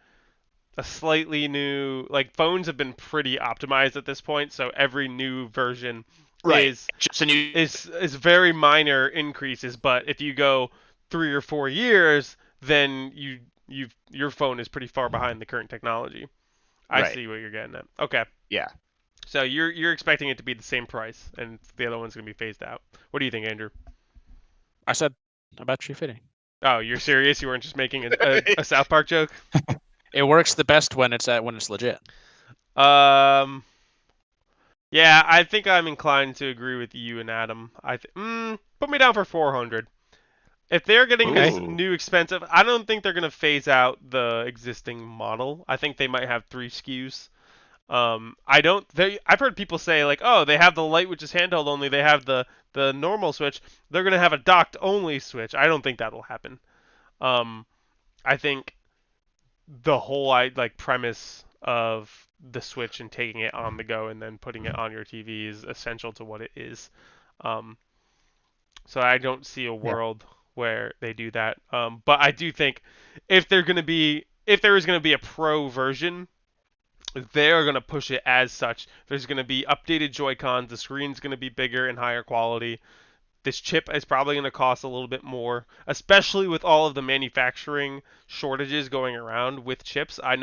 a slightly new. Like, phones have been pretty optimized at this point, so every new version is just a new is very minor increases. But if you go 3 or 4 years, then your phone is pretty far behind the current technology. I Right. see what you're getting at. Okay. Yeah. So you're expecting it to be the same price, and the other one's going to be phased out. What do you think, Andrew? I said about 350. Oh, you're serious? You weren't just making a South Park joke? It works the best when it's legit. Yeah, I think I'm inclined to agree with you and Adam. Put me down for 400. If they're getting this Ooh. new expensive, I don't think they're gonna phase out the existing model. I think they might have 3 SKUs. I've heard people say like, oh, they have the Lite, which is handheld only. They have the normal Switch. They're gonna have a docked only Switch. I don't think that'll happen. I think the whole premise of the Switch and taking it on the go and then putting it on your TV is essential to what it is. Um, so I don't see a world where they do that. But I do think if there is going to be a pro version, they are going to push it as such. There's going to be updated Joy-Cons. The screen's going to be bigger and higher quality. This chip is probably going to cost a little bit more, especially with all of the manufacturing shortages going around with chips. I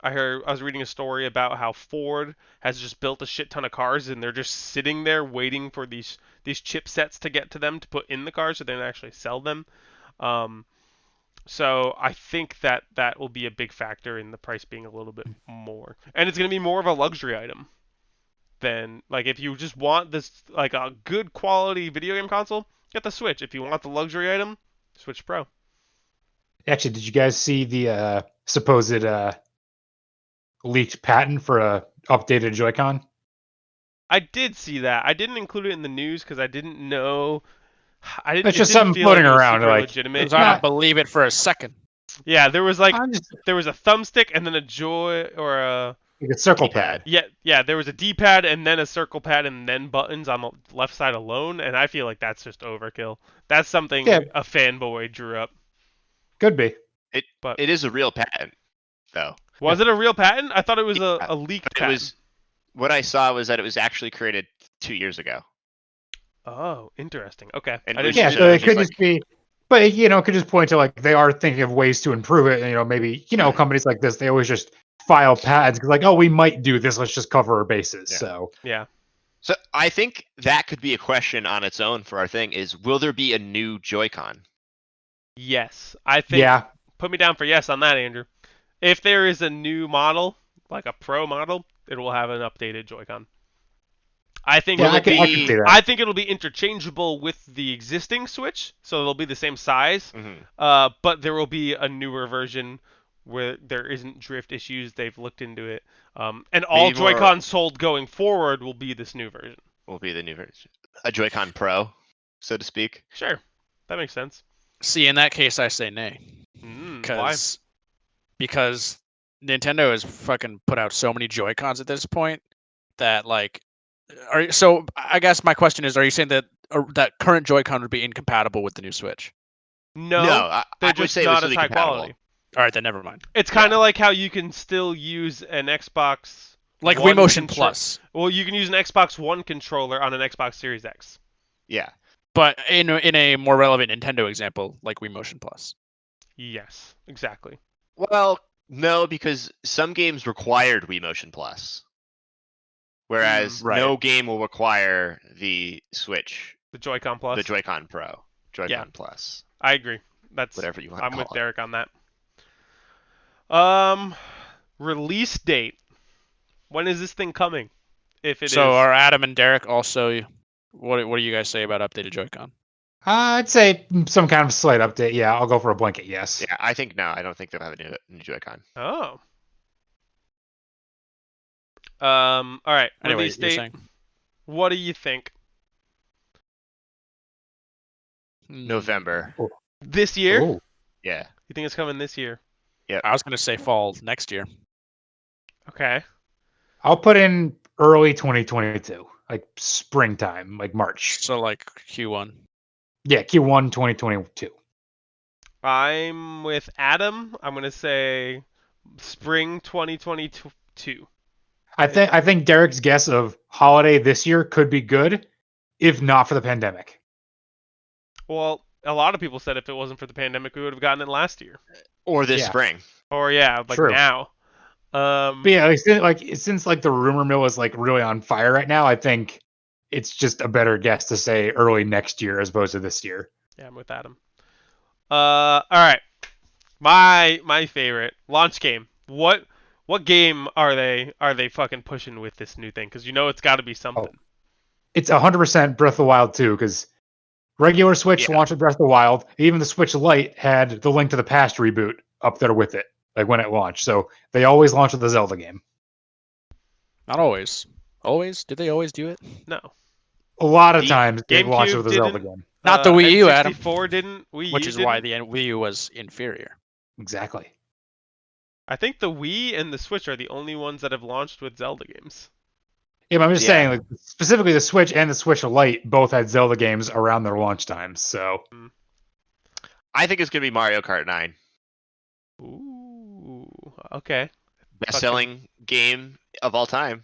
was reading a story about how Ford has just built a shit ton of cars and they're just sitting there waiting for these chipsets to get to them to put in the cars so they can actually sell them. So I think that will be a big factor in the price being a little bit more, and it's going to be more of a luxury item than like if you just want this like a good quality video game console, get the Switch. If you want the luxury item, Switch Pro. Actually, did you guys see the supposed leaked patent for a updated Joy-Con? I did see that. I didn't include it in the news because I didn't know. It's It just didn't something feel like floating it was around, super like, legitimate. Because I not- don't believe it for a second. Yeah, there was like I'm just there was a thumbstick and then a joy or a like a circle D-pad. pad. yeah, there was a D-pad and then a circle pad and then buttons on the left side alone, and I feel like that's just overkill. That's something Yeah. a fanboy drew up. Could be. But It is a real patent, though. was it a real patent? I thought it was Yeah, a leaked But it patent. was what I saw was that it was actually created 2 years ago. Oh, interesting. Okay. And I it was didn't Yeah, just- see so that. it could like- just be, but it could just point to like they are thinking of ways to improve it, and maybe Right. companies like this, they always just file patents because like, oh, we might do this, let's just cover our bases. Yeah. So Yeah. So I think that could be a question on its own for our thing: is will there be a new Joy-Con? Yes. I think yeah, put me down for yes on that, Andrew. If there is a new model, like a Pro model, it will have an updated Joy-Con. I think yeah, it'll I can be see that. I think it'll be interchangeable with the existing Switch, so they'll be the same size. Mm-hmm. But there will be a newer version where there isn't drift issues. They've looked into it. And all Maybe more- Joy-Con sold going forward will be this new version. Will be the new version, a Joy-Con Pro, so to speak. Sure, that makes sense. See, in that case, I say nay. Why? Because Nintendo has fucking put out so many Joy-Cons at this point that like so I guess my question is, are you saying that that current Joy-Con would be incompatible with the new Switch? No, I they're would just say it was not as really high compatible. quality. All right, then never mind. It's kind of like how you can still use an Xbox Like One Wii Motion control- Plus, Well, you can use an Xbox One controller on an Xbox Series X. Yeah. but in a more relevant Nintendo example, like Wii Motion Plus. Yes, exactly. Well, no, because some games required Wii Motion Plus, whereas right. no game will require the Switch, The Joy-Con Plus. the Joy-Con Pro, Joy-Con Yeah. Plus, I agree. That's whatever you want. I'm to with call it. Derek on that. Release date. When is this thing coming? If it is. So are Adam and Derek also? What do you guys say about updated Joy-Con? I'd say some kind of slight update. Yeah, I'll go for a blanket yes. Yeah, I think no. I don't think they'll have a new Joy-Con. Oh. All right. Anyway, Release you're date. saying What do you think? November. This year? Ooh. Yeah. You think it's coming this year? I was gonna say fall next year. Okay. I'll put in early 2022, like springtime, like March. So like Q1. Yeah, Q1 2022. I'm with Adam. I'm gonna say spring 2022. I think Derek's guess of holiday this year could be good, if not for the pandemic. Well, a lot of people said if it wasn't for the pandemic, we would have gotten it last year. Or this Yeah. spring. Or yeah, like True. now. But yeah, since the rumor mill is like really on fire right now, I think it's just a better guess to say early next year as opposed to this year. Yeah, I'm with Adam. All right. My favorite launch game. What game are they fucking pushing with this new thing? Because you know it's got to be something. It's 100% Breath of the Wild 2 because regular Switch Yeah. launched with Breath of the Wild. Even the Switch Lite had the Link to the Past reboot up there with it, like when it launched. So they always launch with the Zelda game. Not always. Always? Did they always do it? No. A lot of The times they launch GameCube with the Zelda didn't. game. Not the Wii U, Adam. N64 didn't. Wii Which U is why didn't. the Wii U was inferior. Exactly. I think the Wii and the Switch are the only ones that have launched with Zelda games. Yeah, but I'm just Yeah. saying, like specifically the Switch and the Switch Lite both had Zelda games around their launch times. So I think it's gonna be Mario Kart 9. Ooh. Okay. Best-selling game of all time.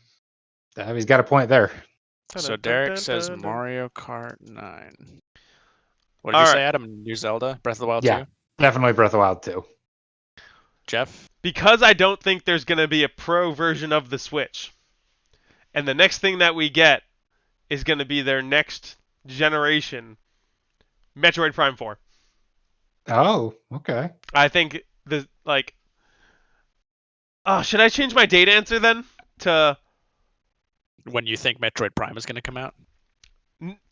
he's got a point there. So Derek says Dun-dun-dun-dun-dun. Mario Kart 9. What did All you right. say, Adam? New Zelda? Breath of the Wild Yeah. 2? Definitely Breath of the Wild 2. Jeff? Because I don't think there's going to be a pro version of the Switch. And the next thing that we get is going to be their next generation Metroid Prime 4. Oh, okay. I think the like. Oh, should I change my date answer then to? When you think Metroid Prime is going to come out?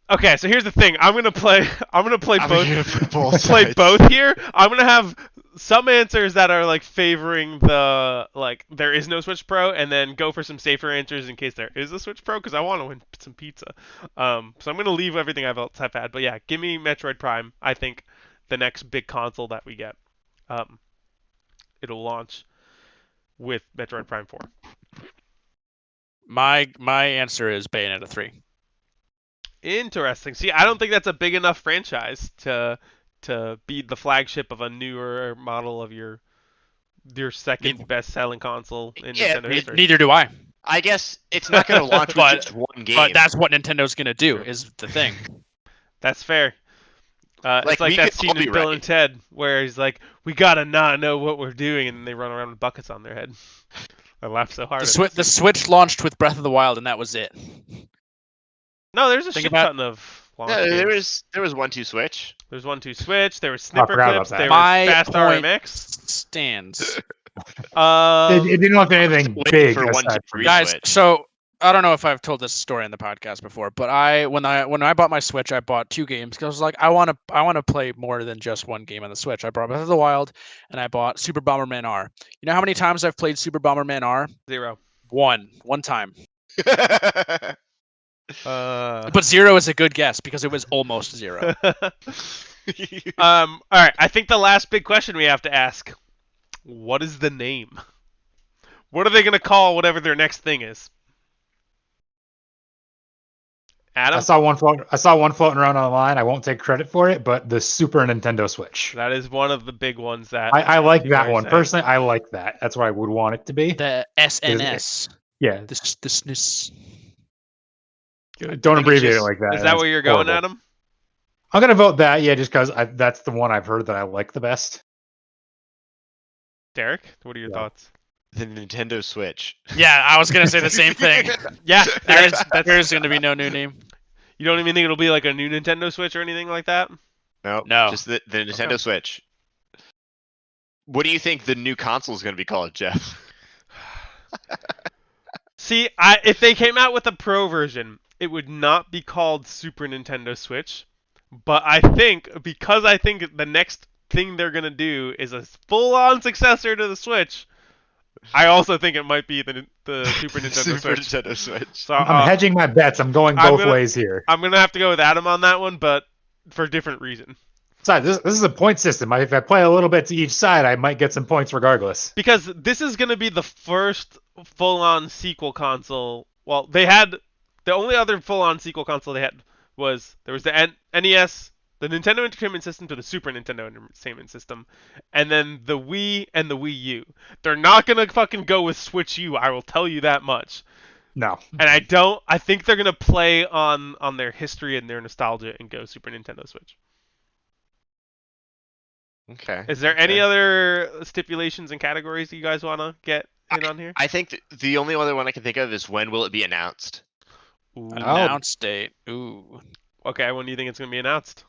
Okay, so here's the thing. I'm gonna play. I'm gonna play I'm both. gonna put both play sides. both here. I'm gonna have some answers that are like favoring the like there is no Switch Pro, and then go for some safer answers in case there is a Switch Pro because I want to win some pizza. So I'm gonna leave everything I've had. But yeah, give me Metroid Prime. I think the next big console that we get. It'll launch with Metroid Prime 4. My answer is Bayonetta 3. Interesting. See, I don't think that's a big enough franchise to be the flagship of a newer model of your second best-selling console in Yeah, Nintendo history. Neither do I. I guess it's not going to launch with But- just one game. But that's what Nintendo's going to do, is the thing. That's fair. Like, it's like we that could all scene in be Bill ready. and Ted where he's like, "We gotta not know what we're doing," and they run around with buckets on their head. I laughed so hard. The Switch launched with Breath of the Wild, and that was it. No, there's a Think shit about- ton of launch No, there games. was 1-2 Switch. There's 1-2 Switch. There was I snipper forgot about clips. that. There was My Fast point RMX. stands. It didn't look anything Waiting big. for one, aside two, from three. that. Guys, Switch. so I don't know if I've told this story in the podcast before, but when I bought my Switch, I bought 2 games because I was like, I want to play more than just one game on the Switch. I bought Breath of the Wild, and I bought Super Bomberman R. You know how many times I've played Super Bomberman R? 0. One time. Uh, But 0 is a good guess because it was almost 0. All right. I think the last big question we have to ask: what is the name? What are they gonna call whatever their next thing is? Adam, I saw one floating around online. I won't take credit for it, but the Super Nintendo Switch. that is one of the big ones that I like people that are one saying. personally. I like that. That's what I would want it to be. The SNS. Yeah, The SNES. don't abbreviate it like that. Is that That's where you're going, horrible. Adam? I'm gonna vote that. Yeah, just because that's the one I've heard that I like the best. Derek, what are your Yeah. thoughts? The Nintendo Switch. Yeah, I was gonna say the same thing. Yeah, There's going to be no new name. you don't even think it'll be like a new Nintendo Switch or anything like that? No, No. just the Nintendo Okay. Switch. What do you think the new console is going to be called, Jeff? See, if they came out with a Pro version, it would not be called Super Nintendo Switch. But I think, because I think the next thing they're going to do is a full-on successor to the Switch, I also think it might be the Super Nintendo Super Switch. Nintendo Switch. So I'm hedging my bets. I'm going I'm both gonna- ways here. I'm going to have to go with Adam on that one, but for a different reason. Besides, this is a point system. If I play a little bit to each side, I might get some points regardless. Because this is going to be the first full-on sequel console. Well, they had the only other full-on sequel console they had was there was the NES, the Nintendo Entertainment System to the Super Nintendo Entertainment System, and then the Wii and the Wii U. They're not going to fucking go with Switch U, I will tell you that much. No. And I think they're going to play on their history and their nostalgia and go Super Nintendo Switch. Okay. Is there any other stipulations and categories you guys want to get in on here? I think the only other one I can think of is when will it be announced? Ooh. Announce date. Ooh. Okay, when do you think it's going to be announced?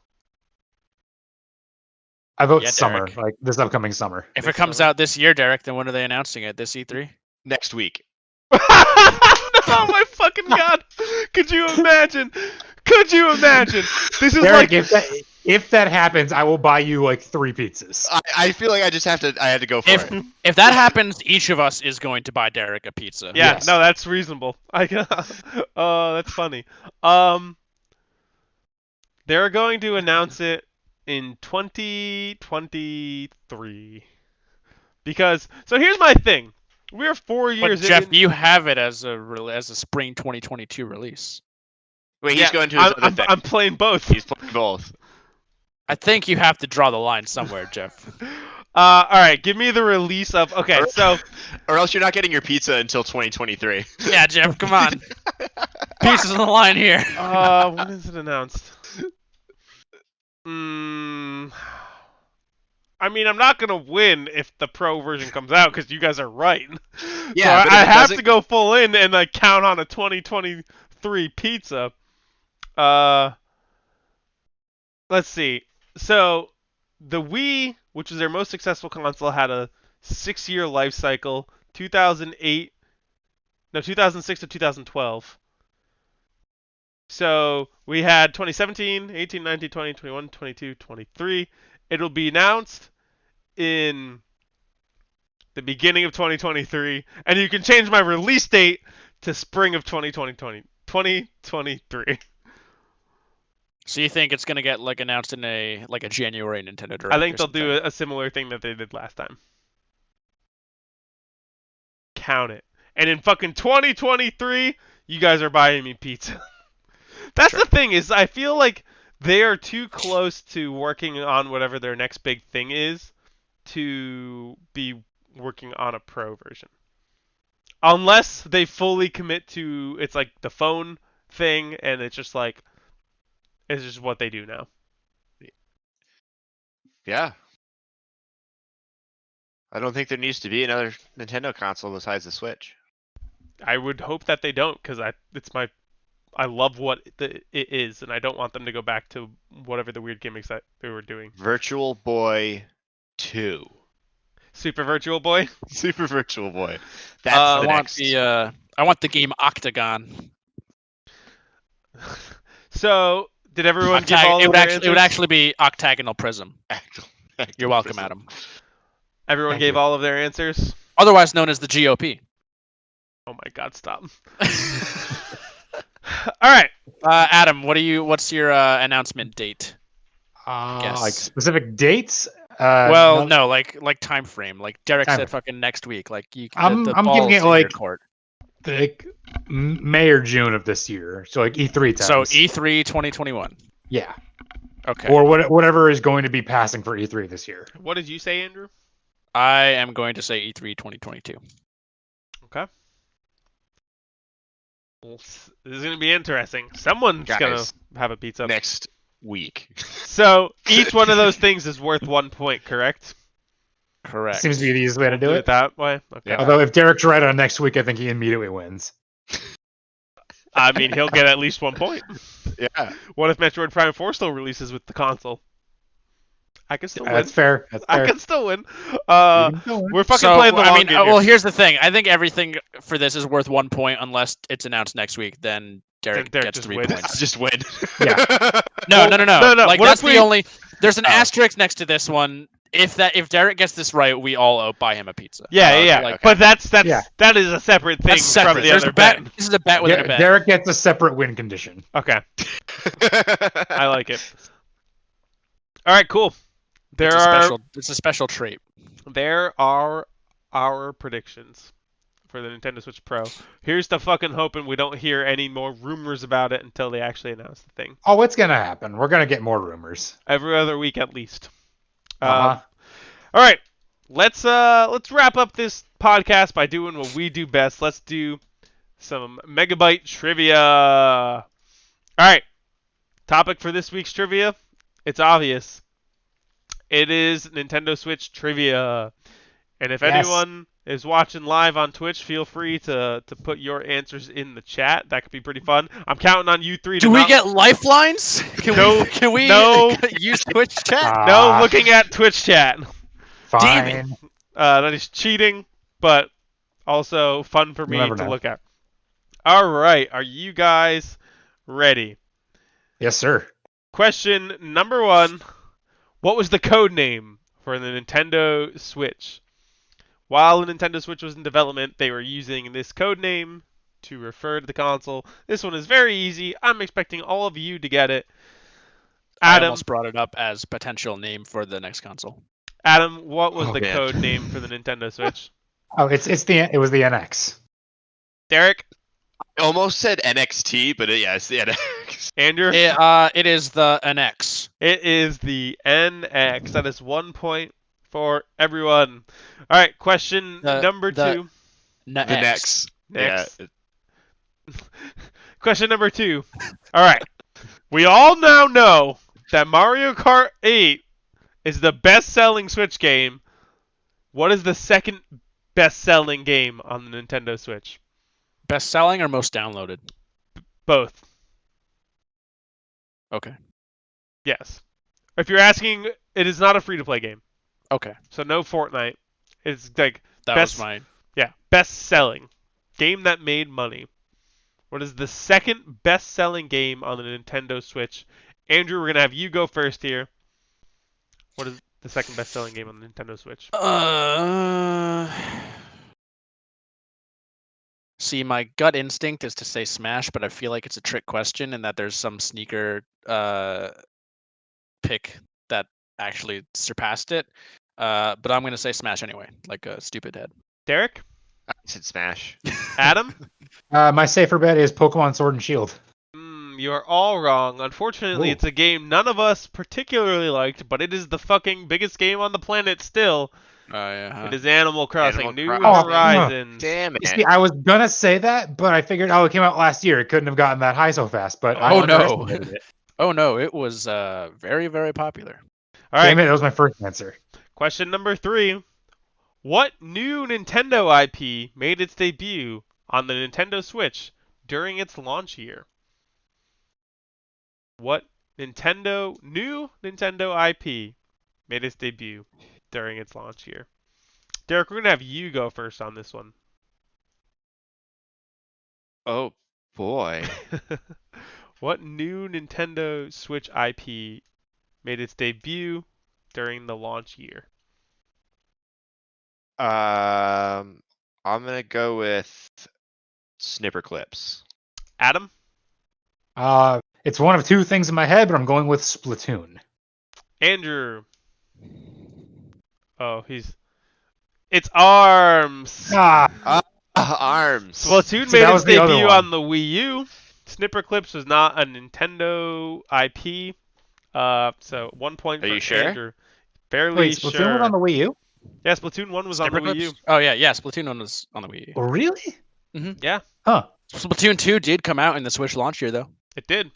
I vote Yeah, summer, Derek. like this upcoming summer. If This it comes summer? out this year, Derek, then when are they announcing it? This E3? Next week. Oh my fucking god! Could you imagine? Could you imagine? This is Derek, like if that happens, I will buy you like 3 pizzas. I feel like I had to go for If it. if that happens, each of us is going to buy Derek a pizza. yeah, Yes. no, that's reasonable. That's funny. They're going to announce it in 2023. Because so here's my thing. We're 4 But years Jeff, in. you have it as a spring 2022 release. Wait, he's Yeah, going to his other I'm, thing. I'm playing both. He's playing both. I think you have to draw the line somewhere, Jeff. All right, give me the release of. Okay, so Or else you're not getting your pizza until 2023. Yeah, Jeff, come on. Pieces on the line here. when is it announced? I mean, I'm not gonna win if the Pro version comes out because you guys are right. Yeah, so but if I it have doesn't- to go full in and like count on a 2023 pizza. Let's see. So the Wii, which was their most successful console, had a 6-year life cycle, 2006 to 2012. So we had 2017, 18, 19, 20, 21, 22, 23. It'll be announced in the beginning of 2023, and you can change my release date to spring of 2023. So you think it's gonna get like announced in a January Nintendo Direct? I think or they'll do something? a similar thing that they did last time. Count it. And in fucking 2023, you guys are buying me pizza. That's Sure. the thing is, I feel like they are too close to working on whatever their next big thing is to be working on a pro version. Unless they fully commit to it's like the phone thing and it's just what they do now. Yeah. I don't think there needs to be another Nintendo console besides the Switch. I would hope that they don't because I love what it is and I don't want them to go back to whatever the weird gimmicks that they were doing. Virtual Boy 2. Super Virtual Boy. Super Virtual Boy. That's I the want next. I want the game Octagon. So did everyone give all it of would their actually answers? it would actually be Octagonal Prism. You're welcome, Prism. Adam. Everyone Thank gave you. all of their answers. Otherwise known as the GOP. Oh my God! Stop. All right. Adam, what's your announcement date? Like Guess. specific dates? No, like time frame. Like Derek Time said, frame. fucking next week. Like the I'm giving ball's it in your like court. May or June of this year. So like E3 times. So E3 2021. Yeah. Okay. Or whatever is going to be passing for E3 this year. What did you say, Andrew? I am going to say E3 2022. Okay. Well, this is gonna be interesting. Someone's gonna Guys, have a pizza. Next week. So each one of those things is worth 1 point, correct? Correct. Seems to be the easiest way to do Do it. it that way. Okay. Yeah. Although if Derek's right on next week, I think he immediately wins. I mean, he'll get at least 1 point. Yeah. What if Metroid Prime 4 still releases with the console? I can still win. That's fair. That's fair. I can still win. You can still win. We're fucking playing the long game well, here. here's the thing. I think everything for this is worth 1 point unless it's announced next week. Then Derek Derek gets just 3 wins. points. Just win. Yeah. No. no. Like What that's if we- the only. There's an Oh. asterisk next to this one. If Derek gets this right, we all buy him a pizza. Yeah, okay, yeah. okay. But Yeah. that is a separate thing That's separate. from the There's other a bet. bet. This is a bet within a bet. Derek gets a separate win condition. Okay, I like it. All right, cool. There It's a special trait. are our predictions for the Nintendo Switch Pro. Here's to fucking hoping we don't hear any more rumors about it until they actually announce the thing. Oh, what's gonna happen? We're gonna get more rumors. Every other week at least. Uh-huh. All right, let's wrap up this podcast by doing what we do best. Let's do some Megabyte Trivia. All right, topic for this week's trivia. It's obvious. It is Nintendo Switch trivia. And if Yes. anyone is watching live on Twitch, feel free to put your answers in the chat. That could be pretty fun. I'm counting on you three to Do we not- get lifelines? No, Can we no. use Twitch chat? No looking at Twitch chat. Fine. That is cheating, but also fun for me You'll never to know. look at. All right, are you guys ready? Yes, sir. Question number 1. What was the code name for the Nintendo Switch? While the Nintendo Switch was in development, they were using this code name to refer to the console. This one is very easy. I'm expecting all of you to get it. I Adam, almost brought it up as potential name for the next console. Adam, what was Oh, the man. code name for the Nintendo Switch? Oh, it was the NX. Derek, Almost said NXT, but it's the NX. Andrew? It is the NX. It is the NX. That is 1 point for everyone. All right, question number 2. The next. Next. Yeah. Question number 2. All right. We all now know that Mario Kart 8 is the best-selling Switch game. What is the second best-selling game on the Nintendo Switch? Best selling or most downloaded? Both. Okay. Yes. If you're asking it is not a free-to-play game. Okay, So no Fortnite. It's like that best, was mine. best-selling game that made money. What is the second best-selling game on the Nintendo Switch? Andrew, we're gonna have you go first here. What is the second best-selling game on the Nintendo Switch? See, my gut instinct is to say Smash, but I feel like it's a trick question and that there's some sneaker pick that actually surpassed it. But I'm gonna say Smash anyway, like a stupid head. Derek? I said Smash. Adam? My safer bet is Pokemon Sword and Shield. You are all wrong. Unfortunately, Ooh. it's a game none of us particularly liked, but it is the fucking biggest game on the planet still. Yeah. It is Animal Crossing Animal New Crossing. Horizons. Damn You it. see, I was gonna say that, but I figured, it came out last year. It couldn't have gotten that high so fast. But I Oh, no. underestimated it. Oh no, it was very, very popular. All right, Damn it, that was my first answer. question number 3. What new Nintendo IP made its debut on the Nintendo Switch during its launch year? What new Nintendo IP made its debut during its launch year? Derek, we're going to have you go first on this one. Oh boy. What new Nintendo Switch IP made its debut during the launch year? I'm gonna go with Snipper Clips. Adam? It's one of two things in my head, but I'm going with Splatoon. Andrew? Oh, it's ARMS! Arms. Splatoon See, made that its was the other debut one. on the Wii U. Snipper Clips was not a Nintendo IP. So 1 point Are for you sure? Andrew. Fairly Wait, Splatoon sure. was on the Wii U? Yeah, Splatoon 1 was Snipper on the Wii U. Clips? Oh yeah, Splatoon 1 was on the Wii U. Oh, really? Yeah, Huh. Splatoon 2 did come out in the Switch launch year though. it did.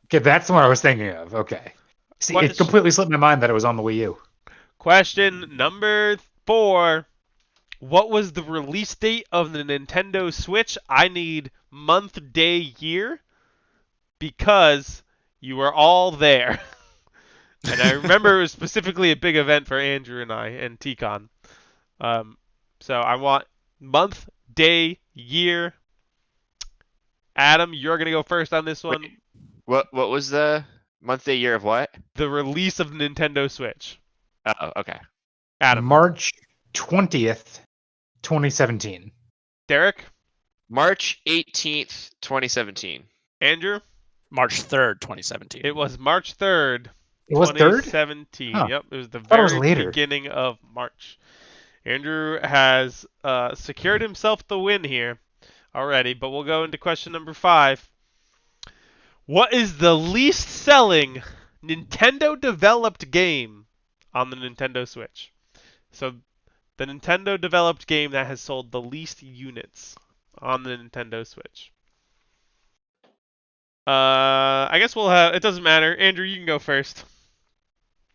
Okay, that's the one I was thinking of. Okay. See, it completely slipped my mind that it was on the Wii U. Question number 4. What was the release date of the Nintendo Switch? I need month, day, year because you were all there. And I remember it was specifically a big event for Andrew and I and T-Con. So I want month, day, year. Adam, you're going to go first on this one. Wait. What was the month, day, year of what? The release of the Nintendo Switch. Oh, okay. Adam. March 20th, 2017. Derek. March 18th, 2017. Andrew. March 3rd, 2017. It was March 3rd. It was 3rd? 2017. Huh. Yep, it was the thought it was very later. beginning of March. Andrew has secured himself the win here already, but we'll go into question number 5. What is the least selling Nintendo developed game on the Nintendo Switch? So the Nintendo developed game that has sold the least units on the Nintendo Switch. I guess we'll have, it doesn't matter. Andrew, you can go first.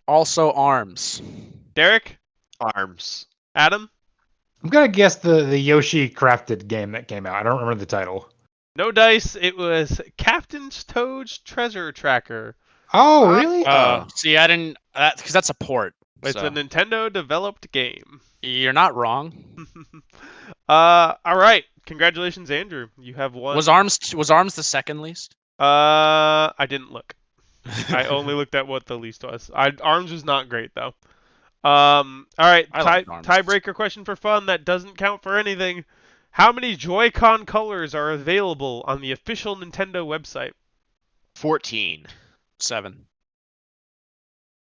Also ARMS. Derek? Arms. Adam? I'm going to guess the Yoshi crafted game that came out. I don't remember the title. No dice. It was Captain Toad's Treasure Tracker. Oh, really? See, I didn't, because that's a port. It's so. a Nintendo developed game. You're not wrong. All right. Congratulations, Andrew. You have won. Was ARMS the second least? I didn't look. I only looked at what the least was. ARMS was not great though. All right. I liked ARMS. Tiebreaker question for fun that doesn't count for anything. How many Joy-Con colors are available on the official Nintendo website? 14. 7.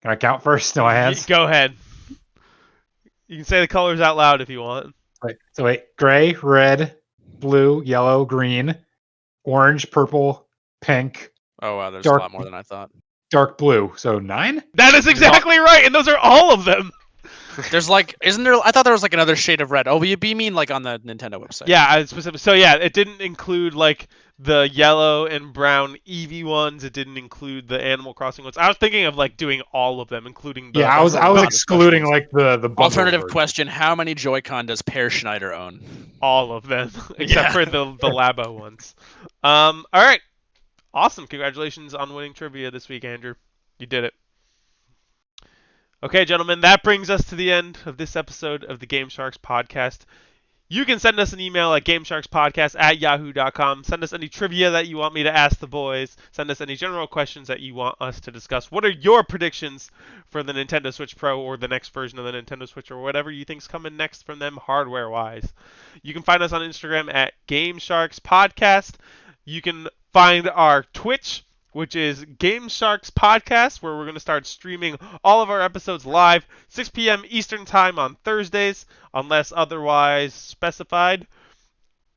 Can I count first? No, my hands. Go ahead. You can say the colors out loud if you want. Wait. Gray, red, blue, yellow, green, orange, purple, pink, Oh wow, there's Dark- a lot more than I thought. dark blue. So 9? That is exactly right, and those are all of them. There's like, isn't there? I thought there was like another shade of red. Oh, you mean like on the Nintendo website? Yeah, specific. So yeah, it didn't include like the yellow and brown Eevee ones. It didn't include the Animal Crossing ones. I was thinking of like doing all of them, including the. Yeah, I was excluding like the bundle Alternative version. question: how many Joy-Con does Per Schneider own? all of them except for the Labo ones. All right, awesome! Congratulations on winning trivia this week, Andrew. You did it. Okay, gentlemen, that brings us to the end of this episode of the Game Sharks podcast. You can send us an email at gamesharkspodcast@yahoo.com. Send us any trivia that you want me to ask the boys. Send us any general questions that you want us to discuss. What are your predictions for the Nintendo Switch Pro or the next version of the Nintendo Switch or whatever you think's coming next from them hardware-wise? You can find us on Instagram at GameSharksPodcast. You can find our Twitch, which is Game Sharks Podcast, where we're going to start streaming all of our episodes live, 6 p.m. Eastern Time on Thursdays, unless otherwise specified.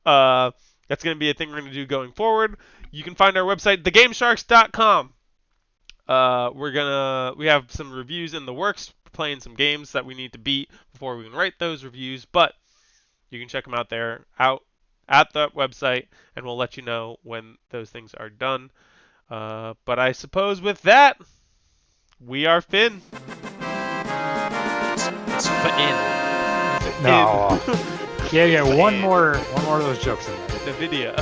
That's going to be a thing we're going to do going forward. You can find our website, thegamesharks.com. We have some reviews in the works, playing some games that we need to beat before we can write those reviews, but you can check them out there, out at that website, and we'll let you know when those things are done. But I suppose with that, we are Finn. It's Finn. No. Yeah, one more of those jokes in there. The video.